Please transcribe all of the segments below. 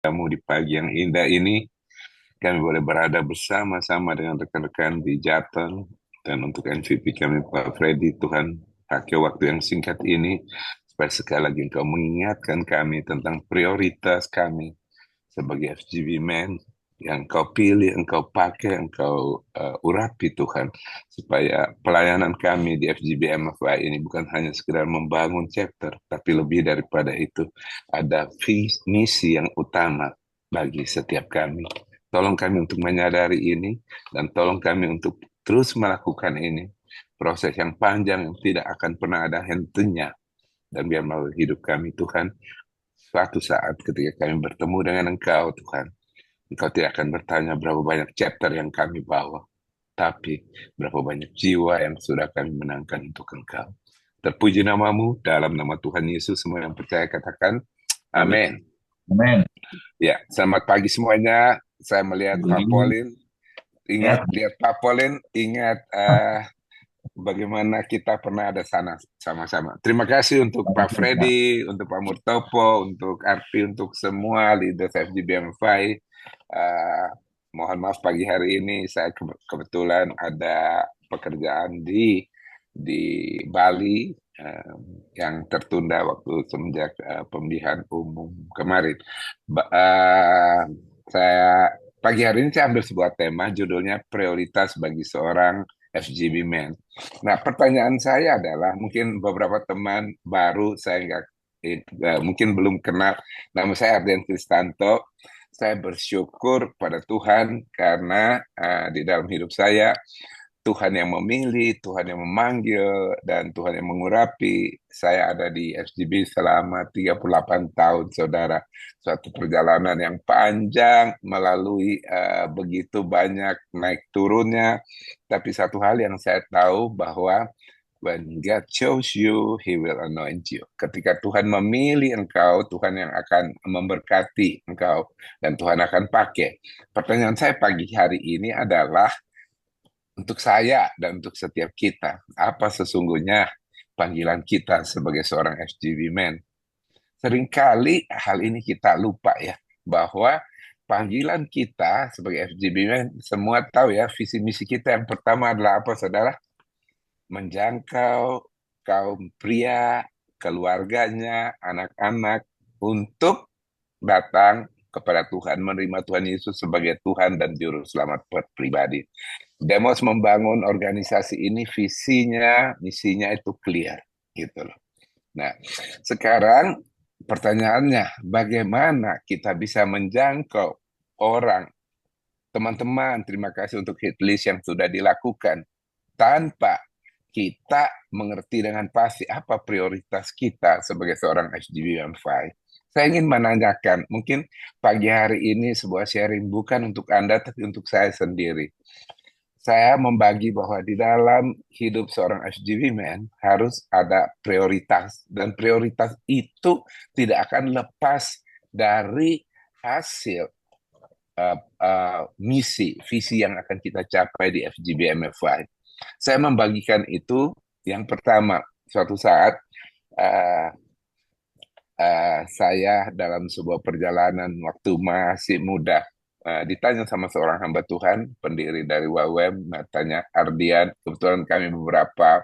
Kamu di pagi yang indah ini, kami boleh berada bersama-sama dengan rekan-rekan di Jateng. Dan untuk MVP kami Pak Freddy, Tuhan pakai waktu yang singkat ini, supaya sekali lagi Engkau mengingatkan kami tentang prioritas kami sebagai FGB Men, yang Engkau pilih, Engkau pakai, Engkau urapi Tuhan, supaya pelayanan kami di FGB MFI ini bukan hanya sekedar membangun chapter, tapi lebih daripada itu, ada misi yang utama bagi setiap kami. Tolong kami untuk menyadari ini, dan tolong kami untuk terus melakukan ini. Proses yang panjang yang tidak akan pernah ada hentinya. Dan biar melalui hidup kami, Tuhan, suatu saat ketika kami bertemu dengan Engkau, Tuhan, Engkau tidak akan bertanya berapa banyak chapter yang kami bawa, tapi berapa banyak jiwa yang sudah kami menangkan untuk Engkau. Terpuji namamu, dalam nama Tuhan Yesus, semua yang percaya katakan, amin. Amin. Ya, selamat pagi semuanya. Saya melihat Pak Jadi, Polin. ya, Lihat Pak Polin, ingat bagaimana kita pernah ada sana sama-sama. Terima kasih untuk Pak Freddy, untuk Pak Murtopo, untuk Arfi, untuk semua leaders FGBMFI. Uh, Mohon maaf pagi hari ini saya kebetulan ada pekerjaan di Bali, yang tertunda waktu semenjak pemilihan umum kemarin. Ba- uh, saya pagi hari ini saya ambil sebuah tema, judulnya prioritas bagi seorang FGB Man. Nah, pertanyaan saya adalah, mungkin beberapa teman baru saya mungkin belum kenal. Nama saya Ardian Kristanto. Saya bersyukur pada Tuhan karena di dalam hidup saya Tuhan yang memilih, Tuhan yang memanggil, dan Tuhan yang mengurapi. Saya ada di FGB selama 38 tahun, saudara. Suatu perjalanan yang panjang, melalui begitu banyak naik turunnya. Tapi satu hal yang saya tahu bahwa when God chose you, He will anoint you. Ketika Tuhan memilih engkau, Tuhan yang akan memberkati engkau, dan Tuhan akan pakai. Pertanyaan saya pagi hari ini adalah, untuk saya dan untuk setiap kita, apa sesungguhnya panggilan kita sebagai seorang FGB Man? Seringkali hal ini kita lupa ya, bahwa panggilan kita sebagai FGB Man, semua tahu ya, visi misi kita yang pertama adalah apa, saudara? Menjangkau kaum pria, keluarganya, anak-anak, untuk datang kepada Tuhan, menerima Tuhan Yesus sebagai Tuhan dan Juru Selamat pribadi. Demos membangun organisasi ini, visinya, misinya itu clear, gitu loh. Nah, sekarang pertanyaannya, bagaimana kita bisa menjangkau orang, teman-teman, terima kasih untuk hit list yang sudah dilakukan, tanpa kita mengerti dengan pasti apa prioritas kita sebagai seorang SGBM5. Saya ingin menanyakan, mungkin pagi hari ini sebuah sharing bukan untuk Anda, tapi untuk saya sendiri. Saya membagi bahwa di dalam hidup seorang FGB man harus ada prioritas, dan prioritas itu tidak akan lepas dari hasil misi, visi yang akan kita capai di FGB MFI. Saya membagikan itu, yang pertama, suatu saat uh, saya dalam sebuah perjalanan waktu masih muda, ditanya sama seorang hamba Tuhan, pendiri dari WWM, tanya Ardian, kebetulan kami beberapa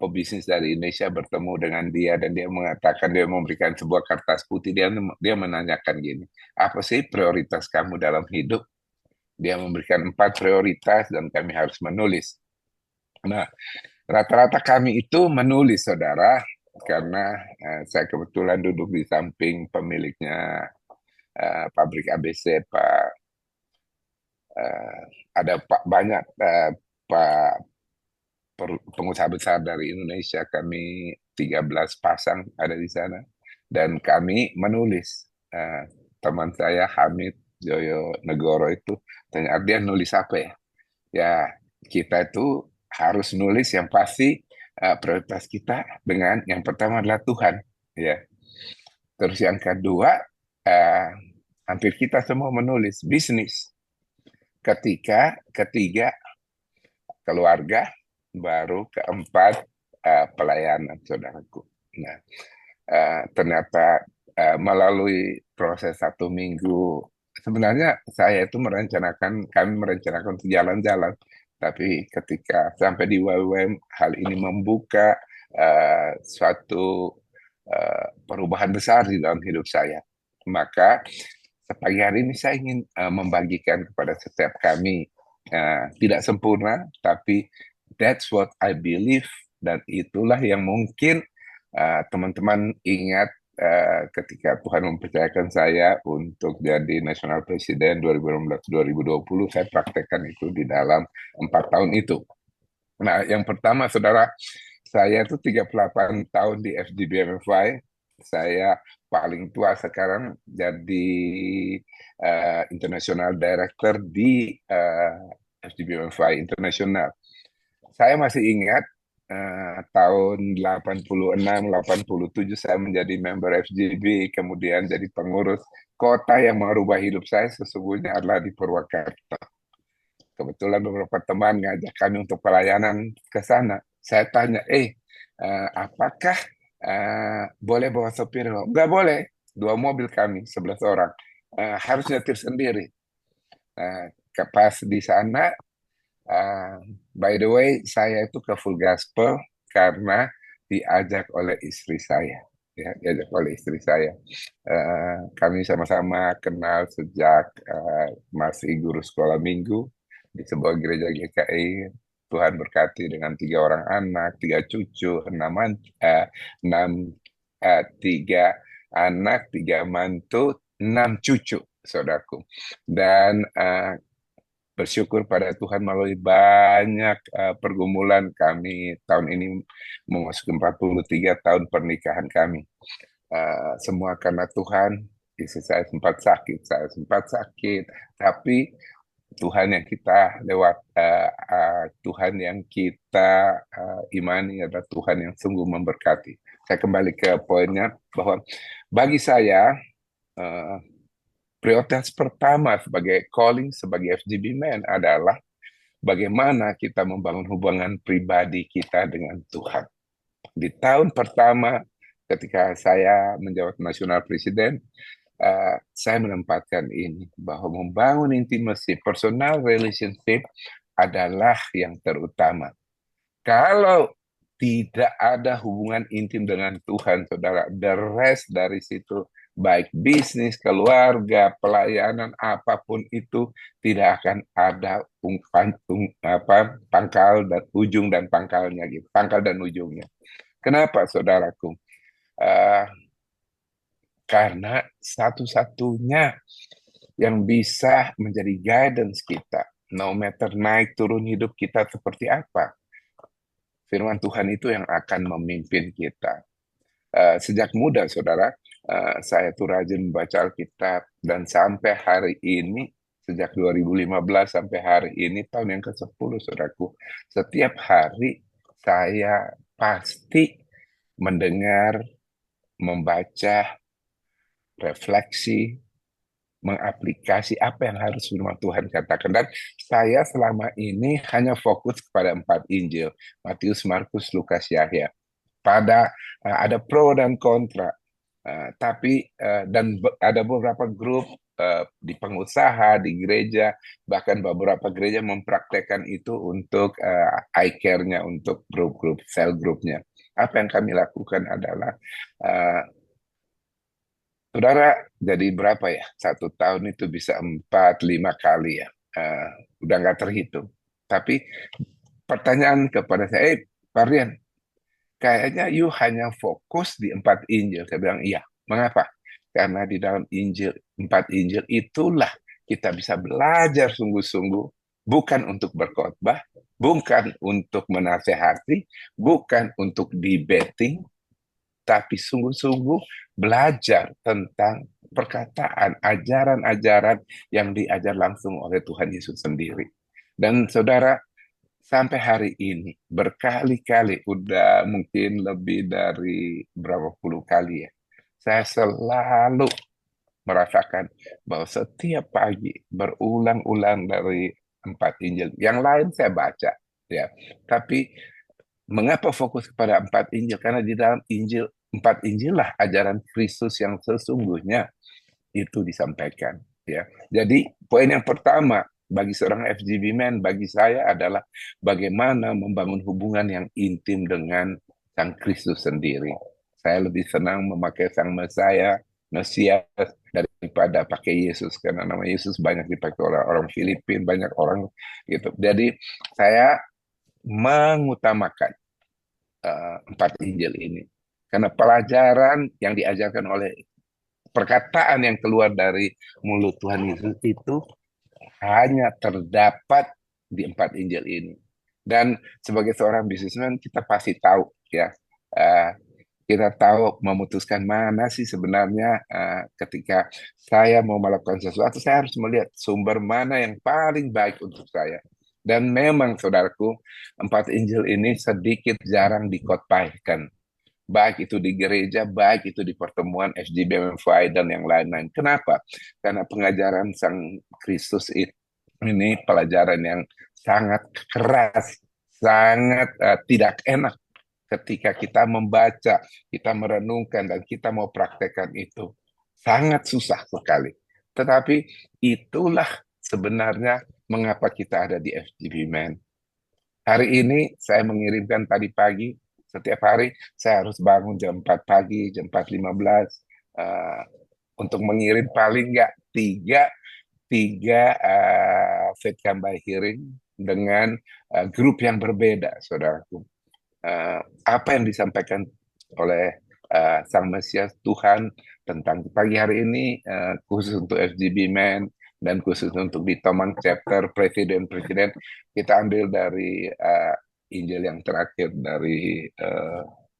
pebisnis dari Indonesia bertemu dengan dia, dan dia mengatakan, dia memberikan sebuah kertas putih, dia menanyakan gini, apa sih prioritas kamu dalam hidup? Dia memberikan 4 prioritas dan kami harus menulis. Nah, rata-rata kami itu menulis, saudara, karena saya kebetulan duduk di samping pemiliknya pabrik ABC, Pak. eh, ada Pak, banyak Pak pengusaha besar dari Indonesia. Kami 13 pasang ada di sana, dan kami menulis. Teman saya Hamid Joyo Negoro itu tanya, Ardian nulis apa ya? Ya, kita itu harus nulis yang pasti, prioritas kita dengan yang pertama adalah Tuhan, ya. Terus yang kedua, eh, hampir kita semua menulis bisnis. Ketiga keluarga, baru keempat pelayanan, saudaraku. Nah, ternyata melalui proses 1 minggu. Sebenarnya kami merencanakan untuk jalan-jalan, tapi ketika sampai di WWM, hal ini membuka suatu perubahan besar di dalam hidup saya. Maka pagi hari ini saya ingin membagikan kepada setiap kami, tidak sempurna, tapi that's what I believe, dan itulah yang mungkin teman-teman ingat ketika Tuhan mempercayakan saya untuk jadi National President 2015-2020, saya praktekkan itu di dalam 4 tahun itu. Nah, yang pertama, saudara, saya itu 38 tahun di FGBMFI. Saya paling tua sekarang jadi International Director di FGBMFI International. Saya masih ingat tahun 86, 87 saya menjadi member FGB, kemudian jadi pengurus. Kota yang merubah hidup saya sesungguhnya adalah di Purwakarta. Kebetulan beberapa teman ngajak kami untuk pelayanan ke sana. Saya tanya, apakah boleh bawa sopir? Nggak boleh. 2 mobil kami, 11 orang. Harus nyetir sendiri. Pas di sana, by the way, saya itu ke full gospel karena diajak oleh istri saya. Ya, diajak oleh istri saya. Kami sama-sama kenal sejak masih guru sekolah minggu di sebuah gereja GKI. Tuhan berkati dengan 3 orang anak, 3 cucu, 3 anak, 3 mantu, 6 cucu, saudaraku. Dan bersyukur pada Tuhan melalui banyak pergumulan kami tahun ini memasuki 43 tahun pernikahan kami. Semua karena Tuhan. Istri saya sempat sakit, saya sempat sakit, tapi Tuhan yang kita Tuhan yang kita imani adalah Tuhan yang sungguh memberkati. Saya kembali ke poinnya bahwa bagi saya prioritas pertama sebagai calling sebagai FGB Man adalah bagaimana kita membangun hubungan pribadi kita dengan Tuhan. Di tahun pertama ketika saya menjawab National President, saya menempatkan ini bahwa membangun intimacy, personal relationship adalah yang terutama. Kalau tidak ada hubungan intim dengan Tuhan, saudara, the rest dari situ, baik bisnis, keluarga, pelayanan, apapun itu, tidak akan ada pangkal dan ujung dan pangkalnya gitu, pangkal dan ujungnya. Kenapa, saudaraku? Karena satu-satunya yang bisa menjadi guidance kita, no matter naik turun hidup kita seperti apa, firman Tuhan itu yang akan memimpin kita. Sejak muda, saudara, saya tuh rajin membaca Alkitab, dan sampai hari ini, sejak 2015 sampai hari ini, tahun yang ke-10, saudaraku, setiap hari saya pasti mendengar, membaca, refleksi, mengaplikasi apa yang harus firman Tuhan katakan. Dan saya selama ini hanya fokus kepada 4 Injil, Matius, Markus, Lukas, Yahya. Ada pro dan kontra, tapi dan ada beberapa grup di pengusaha, di gereja, bahkan beberapa gereja mempraktekkan itu untuk eye care-nya, untuk grup-grup, sel grupnya. Apa yang kami lakukan adalah saudara, jadi berapa ya? 1 tahun itu bisa 4-5 kali ya. Udah nggak terhitung. Tapi pertanyaan kepada saya, Pak Rian, kayaknya you hanya fokus di 4 Injil. Saya bilang, iya. Mengapa? Karena di dalam 4 Injil itulah kita bisa belajar sungguh-sungguh, bukan untuk berkhotbah, bukan untuk menasehati, bukan untuk debating, tapi sungguh-sungguh belajar tentang perkataan, ajaran-ajaran yang diajar langsung oleh Tuhan Yesus sendiri. Dan saudara, sampai hari ini berkali-kali, udah mungkin lebih dari berapa puluh kali ya, saya selalu merasakan bahwa setiap pagi berulang-ulang dari 4 Injil. Yang lain saya baca, ya. Tapi mengapa fokus kepada 4 Injil? Karena di dalam Injil empat Injil lah ajaran Kristus yang sesungguhnya itu disampaikan, ya. Jadi poin yang pertama bagi seorang FGB man, bagi saya adalah bagaimana membangun hubungan yang intim dengan Sang Kristus sendiri. Saya lebih senang memakai Sang Mesias daripada pakai Yesus, karena nama Yesus banyak dipakai oleh orang Filipina, banyak orang gitu. Jadi saya mengutamakan empat Injil ini karena pelajaran yang diajarkan oleh perkataan yang keluar dari mulut Tuhan Yesus itu hanya terdapat di empat Injil ini. Dan sebagai seorang bisnismen kita pasti tahu, ya, uh, kita tahu memutuskan mana sih sebenarnya, ketika saya mau melakukan sesuatu, saya harus melihat sumber mana yang paling baik untuk saya. Dan memang saudaraku, empat Injil ini sedikit jarang dikotbahkan, baik itu di gereja, baik itu di pertemuan SGBMFI dan yang lain-lain. Kenapa? Karena pengajaran Sang Kristus ini pelajaran yang sangat keras, sangat tidak enak ketika kita membaca, kita merenungkan, dan kita mau praktekkan itu. Sangat susah sekali. Tetapi itulah sebenarnya mengapa kita ada di FGB Man. Hari ini saya mengirimkan tadi pagi, setiap hari saya harus bangun jam 4 pagi, jam 4.15, uh, untuk mengirim paling nggak tiga, tiga Fedcam by Hearing dengan grup yang berbeda, saudaraku. Apa yang disampaikan oleh Sang Mesias Tuhan tentang pagi hari ini, khusus untuk FGB Man dan khusus untuk di Tomang chapter presiden-presiden, kita ambil dari Injil yang terakhir dari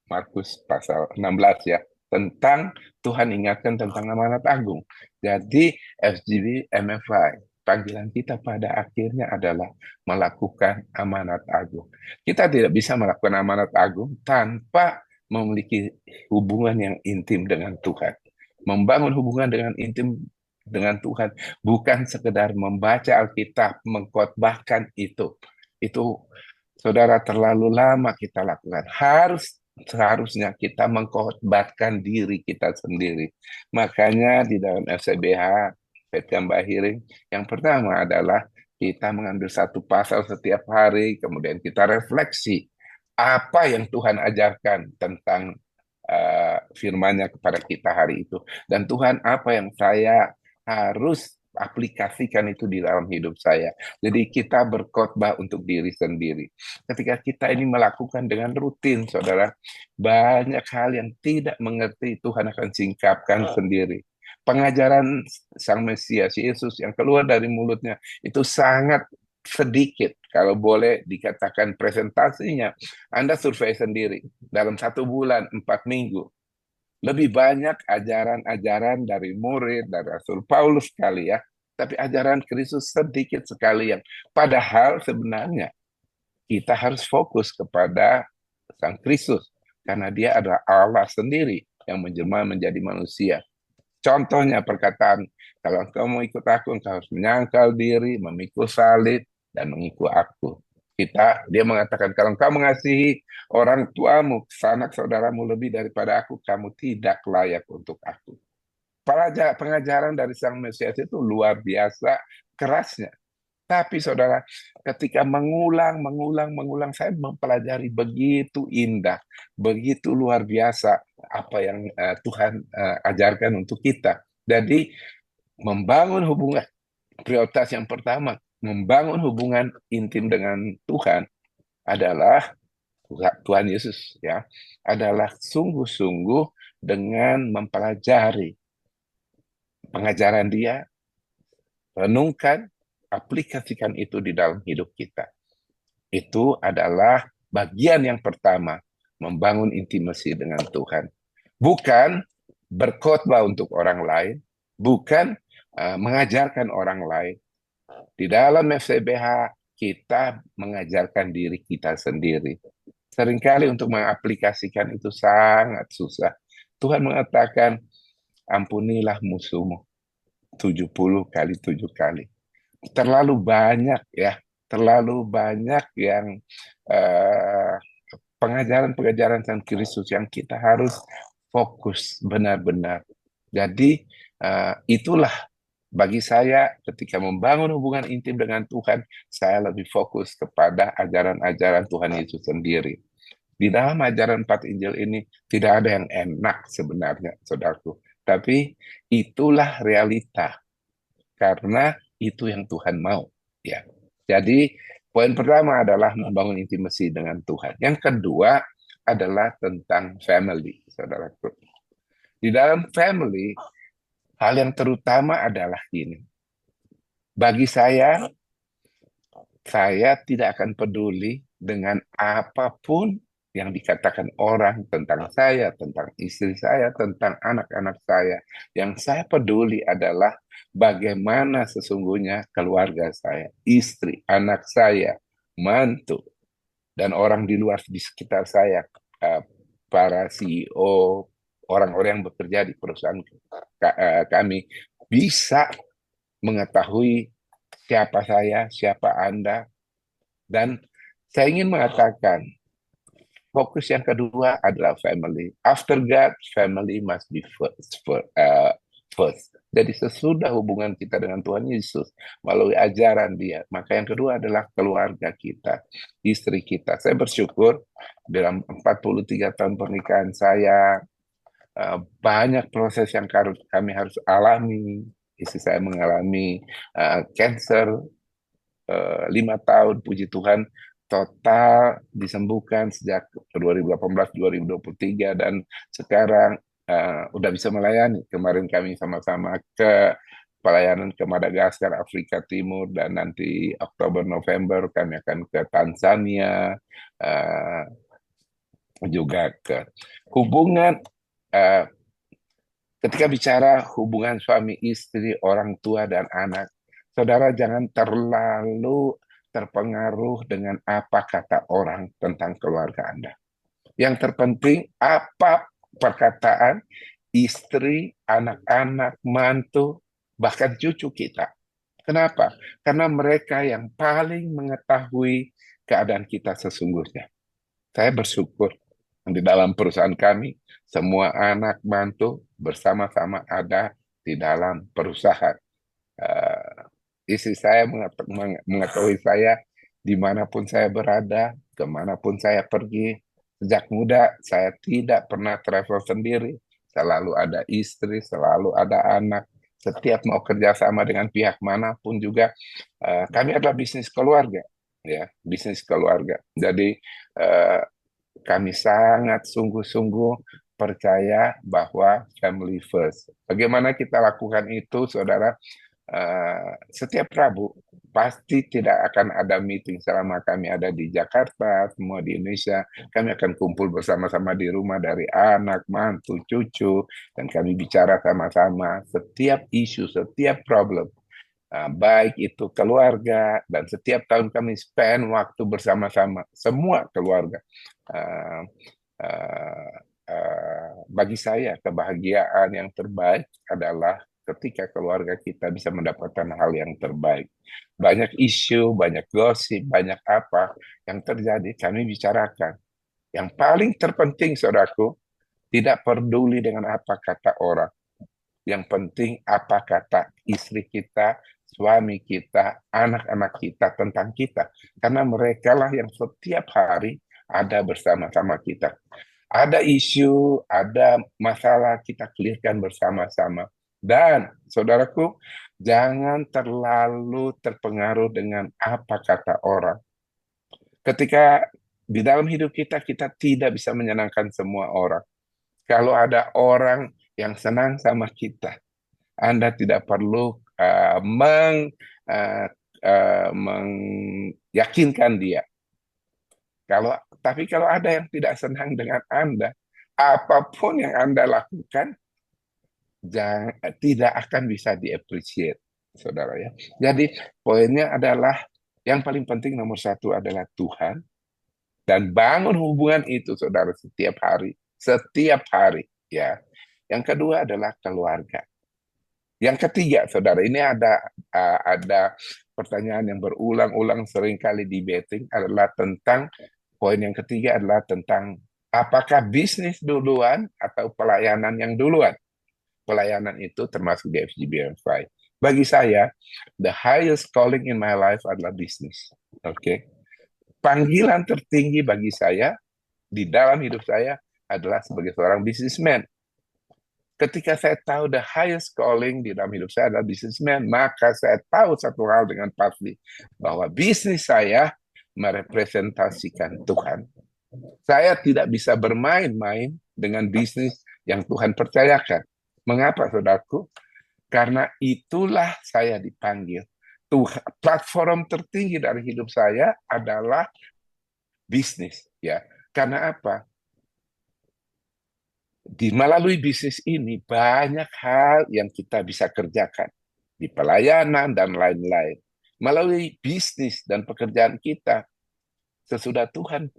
Markus pasal 16, ya, tentang Tuhan ingatkan tentang amanat agung. Jadi FGB MFI, panggilan kita pada akhirnya adalah melakukan amanat agung. Kita tidak bisa melakukan amanat agung tanpa memiliki hubungan yang intim dengan Tuhan. Membangun hubungan dengan intim dengan Tuhan bukan sekedar membaca Alkitab, mengkhotbahkan itu. Itu saudara terlalu lama kita lakukan. Seharusnya kita mengkhotbahkan diri kita sendiri. Makanya di dalam FCBH, Faith Hearing, yang pertama adalah kita mengambil satu pasal setiap hari, kemudian kita refleksi apa yang Tuhan ajarkan tentang firman-Nya kepada kita hari itu. Dan Tuhan, apa yang saya harus aplikasikan itu di dalam hidup saya. Jadi kita berkhotbah untuk diri sendiri. Ketika kita ini melakukan dengan rutin, saudara, banyak hal yang tidak mengerti Tuhan akan singkapkan sendiri. Pengajaran Sang Mesias Yesus yang keluar dari mulutnya itu sangat sedikit. Kalau boleh dikatakan presentasinya, Anda survei sendiri. Dalam 1 bulan, 4 minggu, lebih banyak ajaran-ajaran dari murid, dari Rasul Paulus sekali, ya. Tapi ajaran Kristus sedikit sekali, yang padahal sebenarnya kita harus fokus kepada Sang Kristus. Karena dia adalah Allah sendiri yang menjelma menjadi manusia. Contohnya perkataan, kalau engkau mau ikut aku, engkau harus menyangkal diri, memikul salib, dan mengikut aku. Dia mengatakan, kalau engkau mengasihi orang tuamu, sanak saudaramu lebih daripada aku, kamu tidak layak untuk aku. Pengajaran dari Sang Mesias itu luar biasa kerasnya. Tapi saudara, ketika mengulang, saya mempelajari begitu indah, begitu luar biasa apa yang Tuhan ajarkan untuk kita. Jadi membangun hubungan, prioritas yang pertama, membangun hubungan intim dengan Tuhan adalah Tuhan Yesus, ya, adalah sungguh-sungguh dengan mempelajari pengajaran Dia, renungkan, aplikasikan itu di dalam hidup kita. Itu adalah bagian yang pertama, membangun intimasi dengan Tuhan. Bukan berkhotbah untuk orang lain, bukan mengajarkan orang lain. Di dalam FCBH, kita mengajarkan diri kita sendiri. Seringkali untuk mengaplikasikan itu sangat susah. Tuhan mengatakan, ampunilah musuhmu 70 kali 7 kali. Terlalu banyak, ya, terlalu banyak yang pengajaran-pengajaran tentang Kristus yang kita harus fokus benar-benar. Jadi itulah bagi saya ketika membangun hubungan intim dengan Tuhan, saya lebih fokus kepada ajaran-ajaran Tuhan Yesus sendiri. Di dalam ajaran empat Injil ini tidak ada yang enak sebenarnya, saudaraku. Tapi itulah realita karena itu yang Tuhan mau. Ya. Jadi poin pertama adalah membangun intimasi dengan Tuhan. Yang kedua adalah tentang family, saudaraku. Di dalam family, hal yang terutama adalah ini. Bagi saya tidak akan peduli dengan apapun yang dikatakan orang tentang saya, tentang istri saya, tentang anak-anak saya. Yang saya peduli adalah bagaimana sesungguhnya keluarga saya, istri, anak saya, mantu, dan orang di luar di sekitar saya, eh, para CEO, orang-orang yang bekerja di perusahaan kami, bisa mengetahui siapa saya, siapa Anda, dan saya ingin mengatakan, fokus yang kedua adalah family. After God, family must be first. Jadi sesudah hubungan kita dengan Tuhan Yesus melalui ajaran Dia, maka yang kedua adalah keluarga kita, istri kita. Saya bersyukur dalam 43 tahun pernikahan saya, banyak proses yang kami harus alami. Istri saya mengalami cancer 5 tahun, puji Tuhan, total disembuhkan sejak 2018-2023 dan sekarang udah bisa melayani. Kemarin kami sama-sama ke pelayanan ke Madagaskar, Afrika Timur, dan nanti Oktober-November kami akan ke Tanzania, uh, juga ke hubungan. uh, Ketika bicara hubungan suami istri, orang tua dan anak, saudara jangan terlalu terpengaruh dengan apa kata orang tentang keluarga Anda. Yang terpenting apa perkataan istri, anak-anak, mantu, bahkan cucu kita. Kenapa? Karena mereka yang paling mengetahui keadaan kita sesungguhnya. Saya bersyukur di dalam perusahaan kami, semua anak mantu bersama-sama ada di dalam perusahaan. Uh, Istri saya mengetahui saya dimanapun saya berada, kemanapun saya pergi. Sejak muda saya tidak pernah travel sendiri, selalu ada istri, selalu ada anak. Setiap mau kerjasama dengan pihak manapun juga, kami adalah bisnis keluarga, ya, bisnis keluarga. Jadi uh, kami sangat sungguh-sungguh percaya bahwa family first. Bagaimana kita lakukan itu, saudara? Setiap Rabu pasti tidak akan ada meeting selama kami ada di Jakarta, semua di Indonesia. Kami akan kumpul bersama-sama di rumah dari anak, mantu, cucu, dan kami bicara sama-sama setiap isu, setiap problem. Baik itu keluarga, dan setiap tahun kami spend waktu bersama-sama, semua keluarga. Uh, uh, bagi saya, kebahagiaan yang terbaik adalah ketika keluarga kita bisa mendapatkan hal yang terbaik. Banyak isu, banyak gosip, banyak apa yang terjadi, kami bicarakan. Yang paling terpenting, saudaraku, tidak peduli dengan apa kata orang. Yang penting apa kata istri kita, suami kita, anak-anak kita tentang kita. Karena mereka lah yang setiap hari ada bersama-sama kita. Ada isu, ada masalah, kita clearkan bersama-sama. Dan, saudaraku, jangan terlalu terpengaruh dengan apa kata orang. Ketika di dalam hidup kita, kita tidak bisa menyenangkan semua orang. Kalau ada orang yang senang sama kita, Anda tidak perlu uh, meyakinkan dia. Tapi kalau ada yang tidak senang dengan Anda, apapun yang Anda lakukan tidak akan bisa di-appreciate, saudara ya. Jadi poinnya adalah yang paling penting nomor satu adalah Tuhan, dan bangun hubungan itu, saudara, setiap hari ya. Yang kedua adalah keluarga. Yang ketiga, saudara, ini ada pertanyaan yang berulang-ulang seringkali debating adalah tentang poin yang ketiga adalah tentang Apakah bisnis duluan atau pelayanan yang duluan? Pelayanan itu termasuk di FGBM5. Bagi saya, the highest calling in my life adalah bisnis. Oke. Okay? Panggilan tertinggi bagi saya di dalam hidup saya adalah sebagai seorang businessman. Ketika saya tahu the highest calling di dalam hidup saya adalah businessman, maka saya tahu satu hal dengan pasti, bahwa bisnis saya merepresentasikan Tuhan. Saya tidak bisa bermain-main dengan bisnis yang Tuhan percayakan. Mengapa, saudaraku? Karena itulah saya dipanggil. Tuhan, platform tertinggi dari hidup saya adalah bisnis, ya. Karena apa? Melalui bisnis ini banyak hal yang kita bisa kerjakan di pelayanan dan lain-lain. Melalui bisnis dan pekerjaan kita, sesudah Tuhan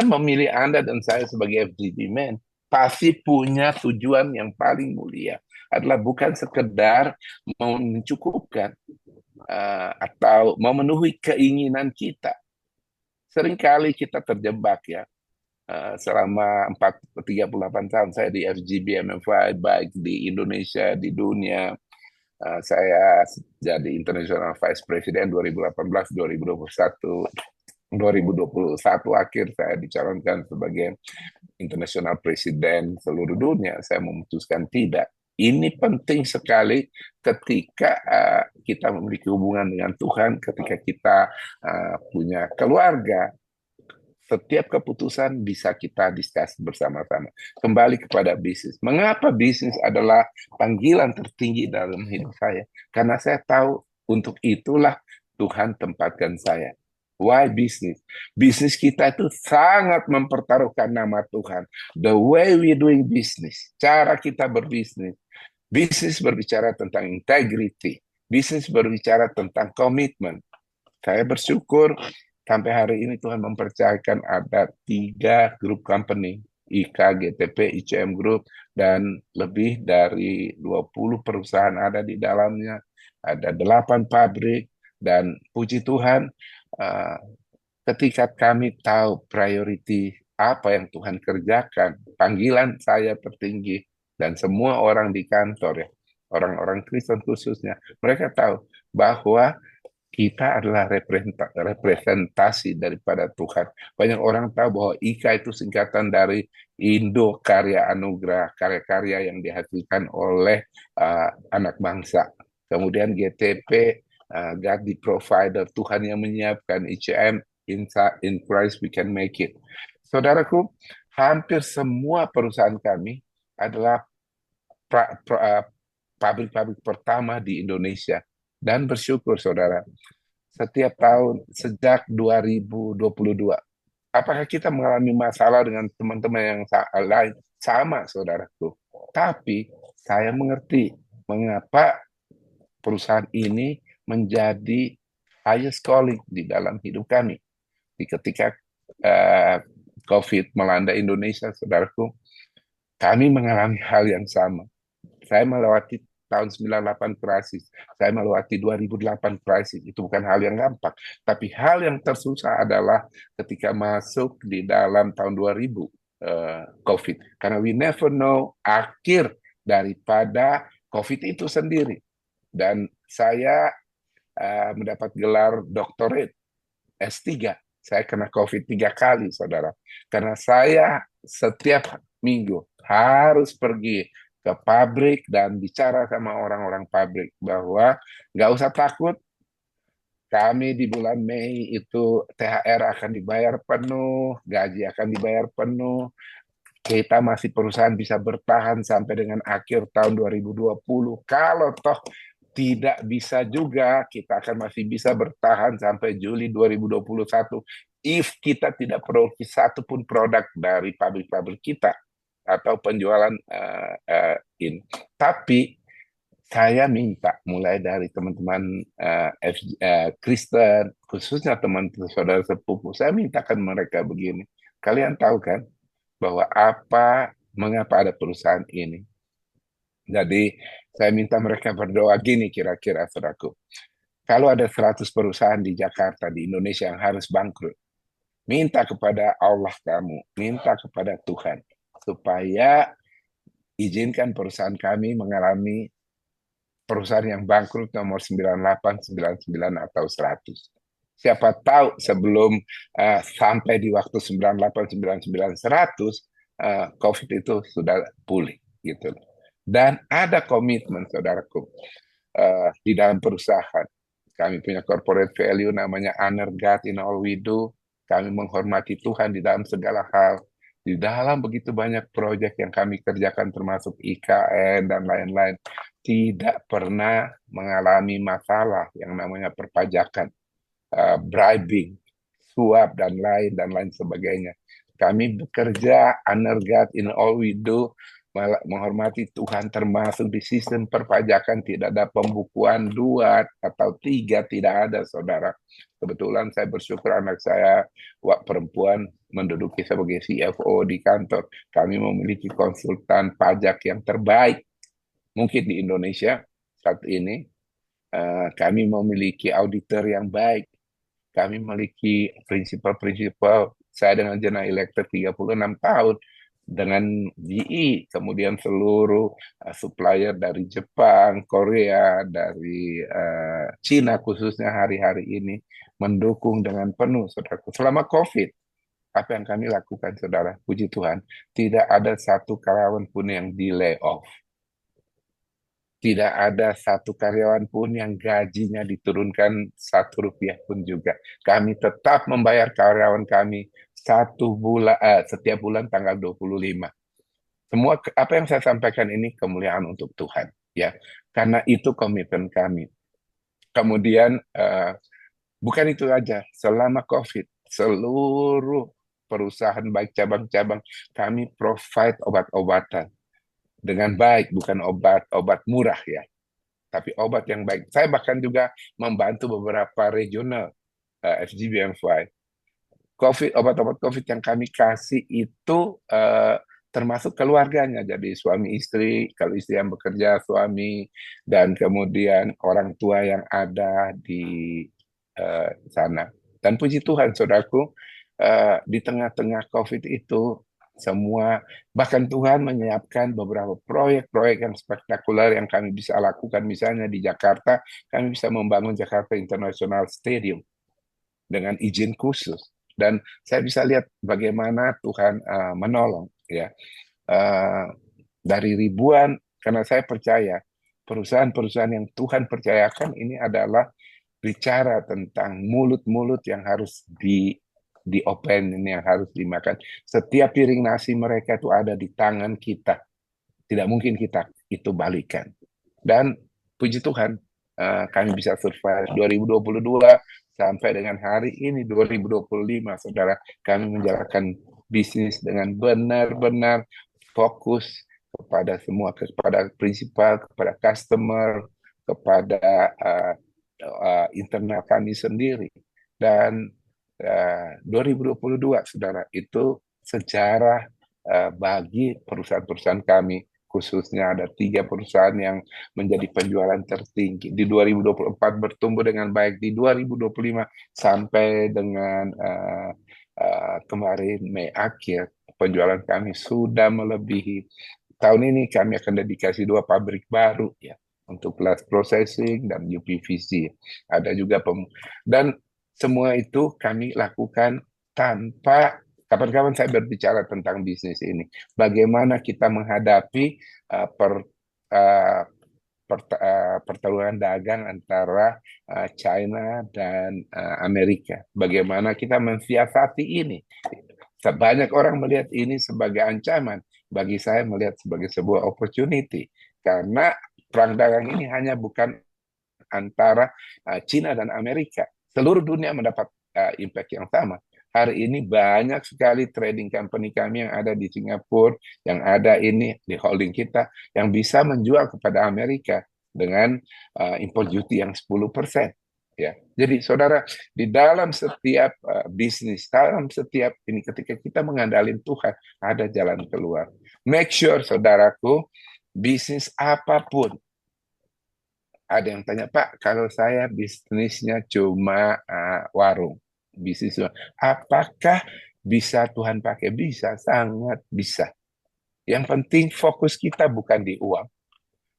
memilih Anda dan saya sebagai FGD Man, pasti punya tujuan yang paling mulia. Adalah bukan sekedar mau mencukupkan atau memenuhi keinginan kita. Seringkali kita terjebak, ya. Selama 38 tahun saya di FGB MFI, baik di Indonesia, di dunia. Saya jadi International Vice President 2018-2021. 2021 akhir saya dicalonkan sebagai International President seluruh dunia. Saya memutuskan tidak. Ini penting sekali ketika kita memiliki hubungan dengan Tuhan, ketika kita punya keluarga. Setiap keputusan bisa kita diskus bersama-sama. Kembali kepada bisnis. Mengapa bisnis adalah panggilan tertinggi dalam hidup saya? Karena saya tahu untuk itulah Tuhan tempatkan saya. Why bisnis? Bisnis kita itu sangat mempertaruhkan nama Tuhan. The way we doing business, cara kita berbisnis. Bisnis berbicara tentang integrity. Bisnis berbicara tentang komitmen. Saya bersyukur sampai hari ini Tuhan mempercayakan ada 3 grup company, IKA, GTP, ICM Group, dan lebih dari 20 perusahaan ada di dalamnya. Ada 8 pabrik, dan puji Tuhan, ketika kami tahu priority apa yang Tuhan kerjakan, panggilan saya tertinggi, dan semua orang di kantor, ya, orang-orang Kristen khususnya, mereka tahu bahwa kita adalah representasi daripada Tuhan. Banyak orang tahu bahwa IKA itu singkatan dari Indo Karya Anugerah, karya-karya yang dihasilkan oleh anak bangsa. Kemudian GTP, God the Provider, Tuhan yang menyiapkan. ICM, in Christ we can make it. Saudaraku, hampir semua perusahaan kami adalah pabrik-pabrik pertama di Indonesia. Dan bersyukur, saudara, setiap tahun sejak 2022, apakah kita mengalami masalah dengan teman-teman yang lain? Sama, saudaraku. Tapi saya mengerti mengapa perusahaan ini menjadi highest calling di dalam hidup kami. Ketika COVID melanda Indonesia, saudaraku, kami mengalami hal yang sama. Saya melewati tahun 98 krisis, saya melewati 2008 krisis. Itu bukan hal yang gampang. Tapi hal yang tersusah adalah ketika masuk di dalam tahun 2000 COVID. Karena we never know akhir daripada COVID itu sendiri. Dan saya mendapat gelar doctorate S3. Saya kena COVID 3 kali, saudara. Karena saya setiap minggu harus pergi ke pabrik dan bicara sama orang-orang pabrik bahwa nggak usah takut, kami di bulan Mei itu THR akan dibayar penuh, gaji akan dibayar penuh, kita masih perusahaan bisa bertahan sampai dengan akhir tahun 2020. Kalau toh tidak bisa juga, kita akan masih bisa bertahan sampai Juli 2021 if kita tidak produksi satu pun produk dari pabrik-pabrik kita atau penjualan in. Tapi saya minta mulai dari teman-teman Kristen, khususnya teman-teman saudara sepupu, saya mintakan mereka begini. Kalian tahu kan bahwa mengapa ada perusahaan ini? Jadi saya minta mereka berdoa gini kira-kira, saudaraku. Kalau ada 100 perusahaan di Jakarta, di Indonesia yang harus bangkrut, Minta kepada Allah kamu, minta kepada Tuhan, supaya izinkan perusahaan kami mengalami perusahaan yang bangkrut nomor 9899 atau 100. Siapa tahu sebelum sampai di waktu 9899 100, COVID itu sudah pulih gitu. Dan ada komitmen saudaraku di dalam perusahaan. Kami punya corporate value namanya honor God in all we do. Kami menghormati Tuhan di dalam segala hal. Di dalam begitu banyak proyek yang kami kerjakan termasuk IKN dan lain-lain, tidak pernah mengalami masalah yang namanya perpajakan, bribing, suap dan lain sebagainya. Kami bekerja honor God in all we do, menghormati Tuhan termasuk di sistem perpajakan. Tidak ada pembukuan 2 atau 3, tidak ada saudara. Kebetulan saya bersyukur anak saya perempuan menduduki sebagai CFO di kantor. Kami memiliki konsultan pajak yang terbaik mungkin di Indonesia saat ini. Kami memiliki auditor yang baik. Kami memiliki prinsipal-prinsipal. Saya dengan General Electric 36 tahun, dengan GE, kemudian seluruh supplier dari Jepang, Korea, dari Cina khususnya hari-hari ini mendukung dengan penuh, saudara. Selama COVID, apa yang kami lakukan, saudara, puji Tuhan, tidak ada satu karyawan pun yang di layoff. Tidak ada satu karyawan pun yang gajinya diturunkan 1 rupiah pun juga. Kami tetap membayar karyawan kami setiap bulan tanggal 25. Semua apa yang saya sampaikan ini kemuliaan untuk Tuhan, ya. Karena itu komitmen kami. Kemudian bukan itu aja, selama COVID, seluruh perusahaan baik cabang-cabang kami provide obat-obatan dengan baik, bukan obat-obat murah ya, tapi obat yang baik. Saya bahkan juga membantu beberapa regional FGBM5. Obat-obat COVID yang kami kasih itu termasuk keluarganya. Jadi suami istri, kalau istri yang bekerja, suami, dan kemudian orang tua yang ada di sana. Dan puji Tuhan, saudaraku, di tengah-tengah COVID itu, semua, bahkan Tuhan menyiapkan beberapa proyek-proyek yang spektakuler yang kami bisa lakukan. Misalnya di Jakarta, kami bisa membangun Jakarta International Stadium dengan izin khusus. Dan saya bisa lihat bagaimana Tuhan menolong, ya. Dari ribuan, karena saya percaya perusahaan-perusahaan yang Tuhan percayakan ini adalah bicara tentang mulut-mulut yang harus di open, ini yang harus dimakan. Setiap piring nasi mereka itu ada di tangan kita. Tidak mungkin kita itu balikan. Dan puji Tuhan, kami bisa survive 2022 sampai dengan hari ini 2025, saudara. Kami menjalankan bisnis dengan benar-benar fokus kepada semua, kepada prinsipal, kepada customer, kepada internal kami sendiri. Dan 2022, saudara, itu sejarah bagi perusahaan-perusahaan kami. Khususnya ada 3 perusahaan yang menjadi penjualan tertinggi. Di 2024 bertumbuh dengan baik. Di 2025 sampai dengan kemarin Mei akhir, penjualan kami sudah melebihi. Tahun ini kami akan dedikasi 2 pabrik baru ya, untuk glass processing dan UPVC. Ada juga dan semua itu kami lakukan tanpa, kapan-kapan saya berbicara tentang bisnis ini. Bagaimana kita menghadapi pertarungan dagang antara China dan Amerika. Bagaimana kita mensiasati ini. Banyak orang melihat ini sebagai ancaman. Bagi saya melihat sebagai sebuah opportunity. Karena perang dagang ini hanya bukan antara China dan Amerika. Seluruh dunia mendapat impact yang sama. Hari ini banyak sekali trading company kami yang ada di Singapura, yang ada ini di holding kita, yang bisa menjual kepada Amerika dengan import duty yang 10%. Ya, jadi saudara, di dalam setiap bisnis, dalam setiap ini, ketika kita mengandalkan Tuhan, ada jalan keluar. Make sure, saudaraku, bisnis apapun. Ada yang tanya, Pak, kalau saya bisnisnya cuma warung. bisnis. Apakah bisa Tuhan pakai? Bisa, sangat bisa. Yang penting fokus kita bukan di uang.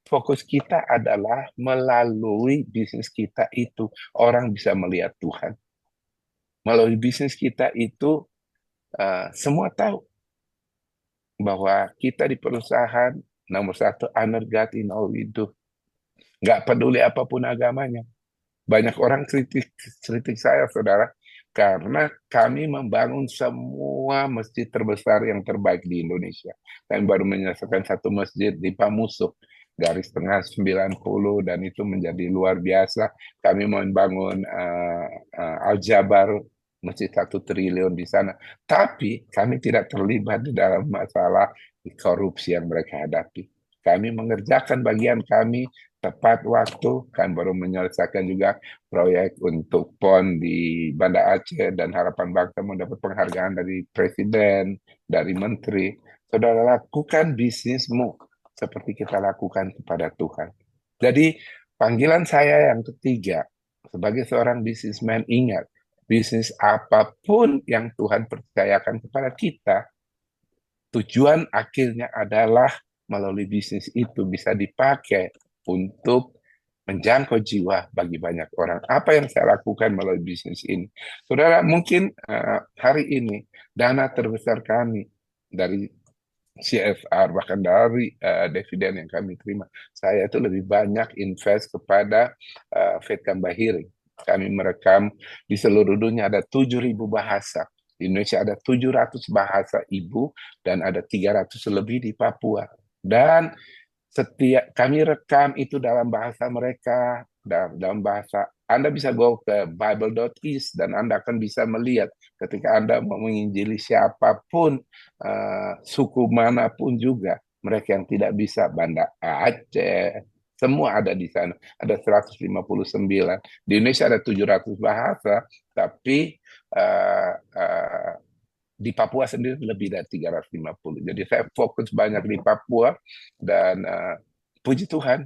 Fokus kita adalah melalui bisnis kita itu orang bisa melihat Tuhan. Melalui bisnis kita itu semua tahu bahwa kita di perusahaan nomor satu honor God in all we do. Nggak peduli apapun agamanya. Banyak orang kritik saya, saudara, karena kami membangun semua masjid terbesar yang terbaik di Indonesia. Kami baru menyelesaikan satu masjid di Pamusuh, garis tengah 90, dan itu menjadi luar biasa. Kami membangun Al-Jabar, masjid 1 triliun di sana. Tapi kami tidak terlibat di dalam masalah korupsi yang mereka hadapi. Kami mengerjakan bagian kami tepat waktu, kan baru menyelesaikan juga proyek untuk PON di Banda Aceh, dan harapan bangsa mendapat penghargaan dari presiden, dari menteri. Saudara, lakukan bisnismu seperti kita lakukan kepada Tuhan. Jadi panggilan saya yang ketiga, sebagai seorang bisnismen, ingat, bisnis apapun yang Tuhan percayakan kepada kita, tujuan akhirnya adalah melalui bisnis itu bisa dipakai untuk menjangkau jiwa bagi banyak orang. Apa yang saya lakukan melalui bisnis ini? Saudara, mungkin hari ini dana terbesar kami dari CSR, bahkan dari dividen yang kami terima, saya itu lebih banyak invest kepada Fedcam Bahiring. Kami merekam di seluruh dunia ada 7.000 bahasa. Di Indonesia ada 700 bahasa ibu dan ada 300 lebih di Papua. Dan setiap kami rekam itu dalam bahasa mereka, dalam bahasa Anda bisa go ke bible.is dan Anda akan bisa melihat ketika Anda mau menginjili siapapun, suku manapun juga, mereka yang tidak bisa Banda Aceh, semua ada di sana. Ada 159. Di Indonesia ada 700 bahasa, tapi di Papua sendiri lebih dari 350. Jadi saya fokus banyak di Papua, dan puji Tuhan,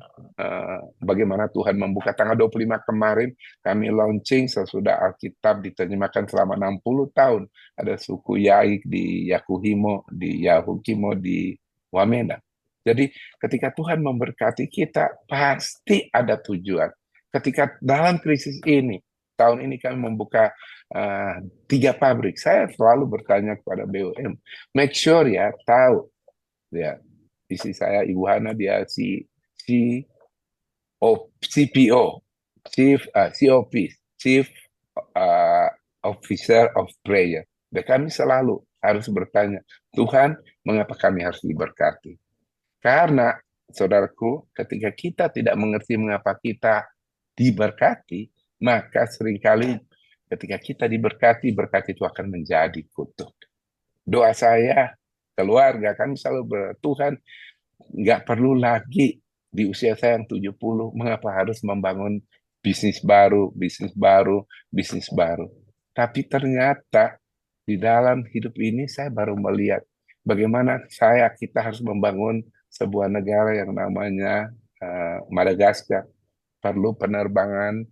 bagaimana Tuhan membuka tanggal 25 kemarin, kami launching sesudah Alkitab diterjemahkan selama 60 tahun. Ada suku Yaik di Yakuhimo, di Yahukimo, di Wamena. Jadi ketika Tuhan memberkati kita, pasti ada tujuan. Ketika dalam krisis ini, tahun ini kami membuka uh, 3 pabrik. Saya selalu bertanya kepada BUM, make sure ya, tahu ya, isi saya Ibu Hana, dia CPO, COP, Chief uh, Officer of Prayer. Dan kami selalu harus bertanya, Tuhan, mengapa kami harus diberkati? Karena, saudaraku, ketika kita tidak mengerti mengapa kita diberkati, maka seringkali ketika kita diberkati, berkat itu akan menjadi kutuk. Doa saya, keluarga, kami selalu Tuhan, nggak perlu lagi di usia saya yang 70, mengapa harus membangun bisnis baru, bisnis baru, bisnis baru. Tapi ternyata di dalam hidup ini saya baru melihat bagaimana kita harus membangun sebuah negara yang namanya Madagaskar. Perlu penerbangan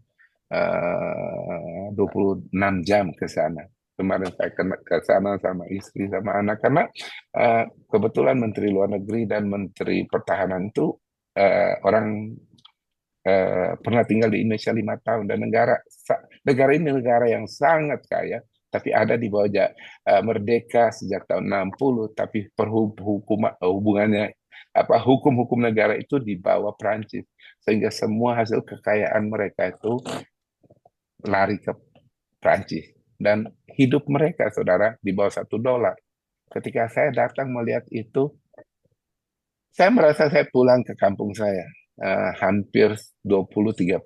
26 jam ke sana. Kemarin saya ke sana sama istri, sama anak, karena kebetulan Menteri Luar Negeri dan Menteri Pertahanan itu orang pernah tinggal di Indonesia 5 tahun, dan negara ini negara yang sangat kaya, tapi ada di bawah merdeka sejak tahun 60, tapi hubungannya hukum-hukum negara itu di bawah Prancis, sehingga semua hasil kekayaan mereka itu lari ke Prancis, dan hidup mereka, saudara, di bawah $1. Ketika saya datang melihat itu, saya merasa saya pulang ke kampung saya. Hampir 20-30%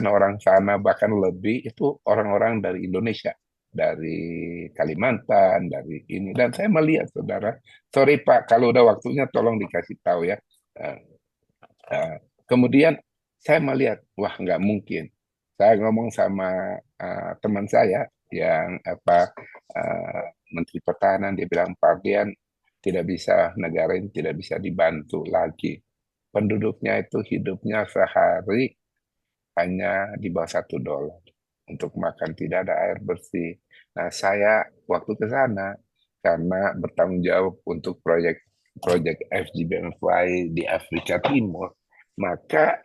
orang sana, bahkan lebih, itu orang-orang dari Indonesia, dari Kalimantan, dari ini. Dan saya melihat, saudara, sorry Pak, kalau udah waktunya tolong dikasih tahu ya. Uh, Kemudian saya melihat, wah, nggak mungkin. Saya ngomong sama teman saya yang Menteri Pertahanan, dia bilang, Pak Dian, tidak bisa, negara ini tidak bisa dibantu lagi. Penduduknya itu hidupnya sehari hanya di bawah $1. untuk makan, tidak ada air bersih. Nah, saya waktu ke sana karena bertanggung jawab untuk proyek FGBMFY di Afrika Timur, maka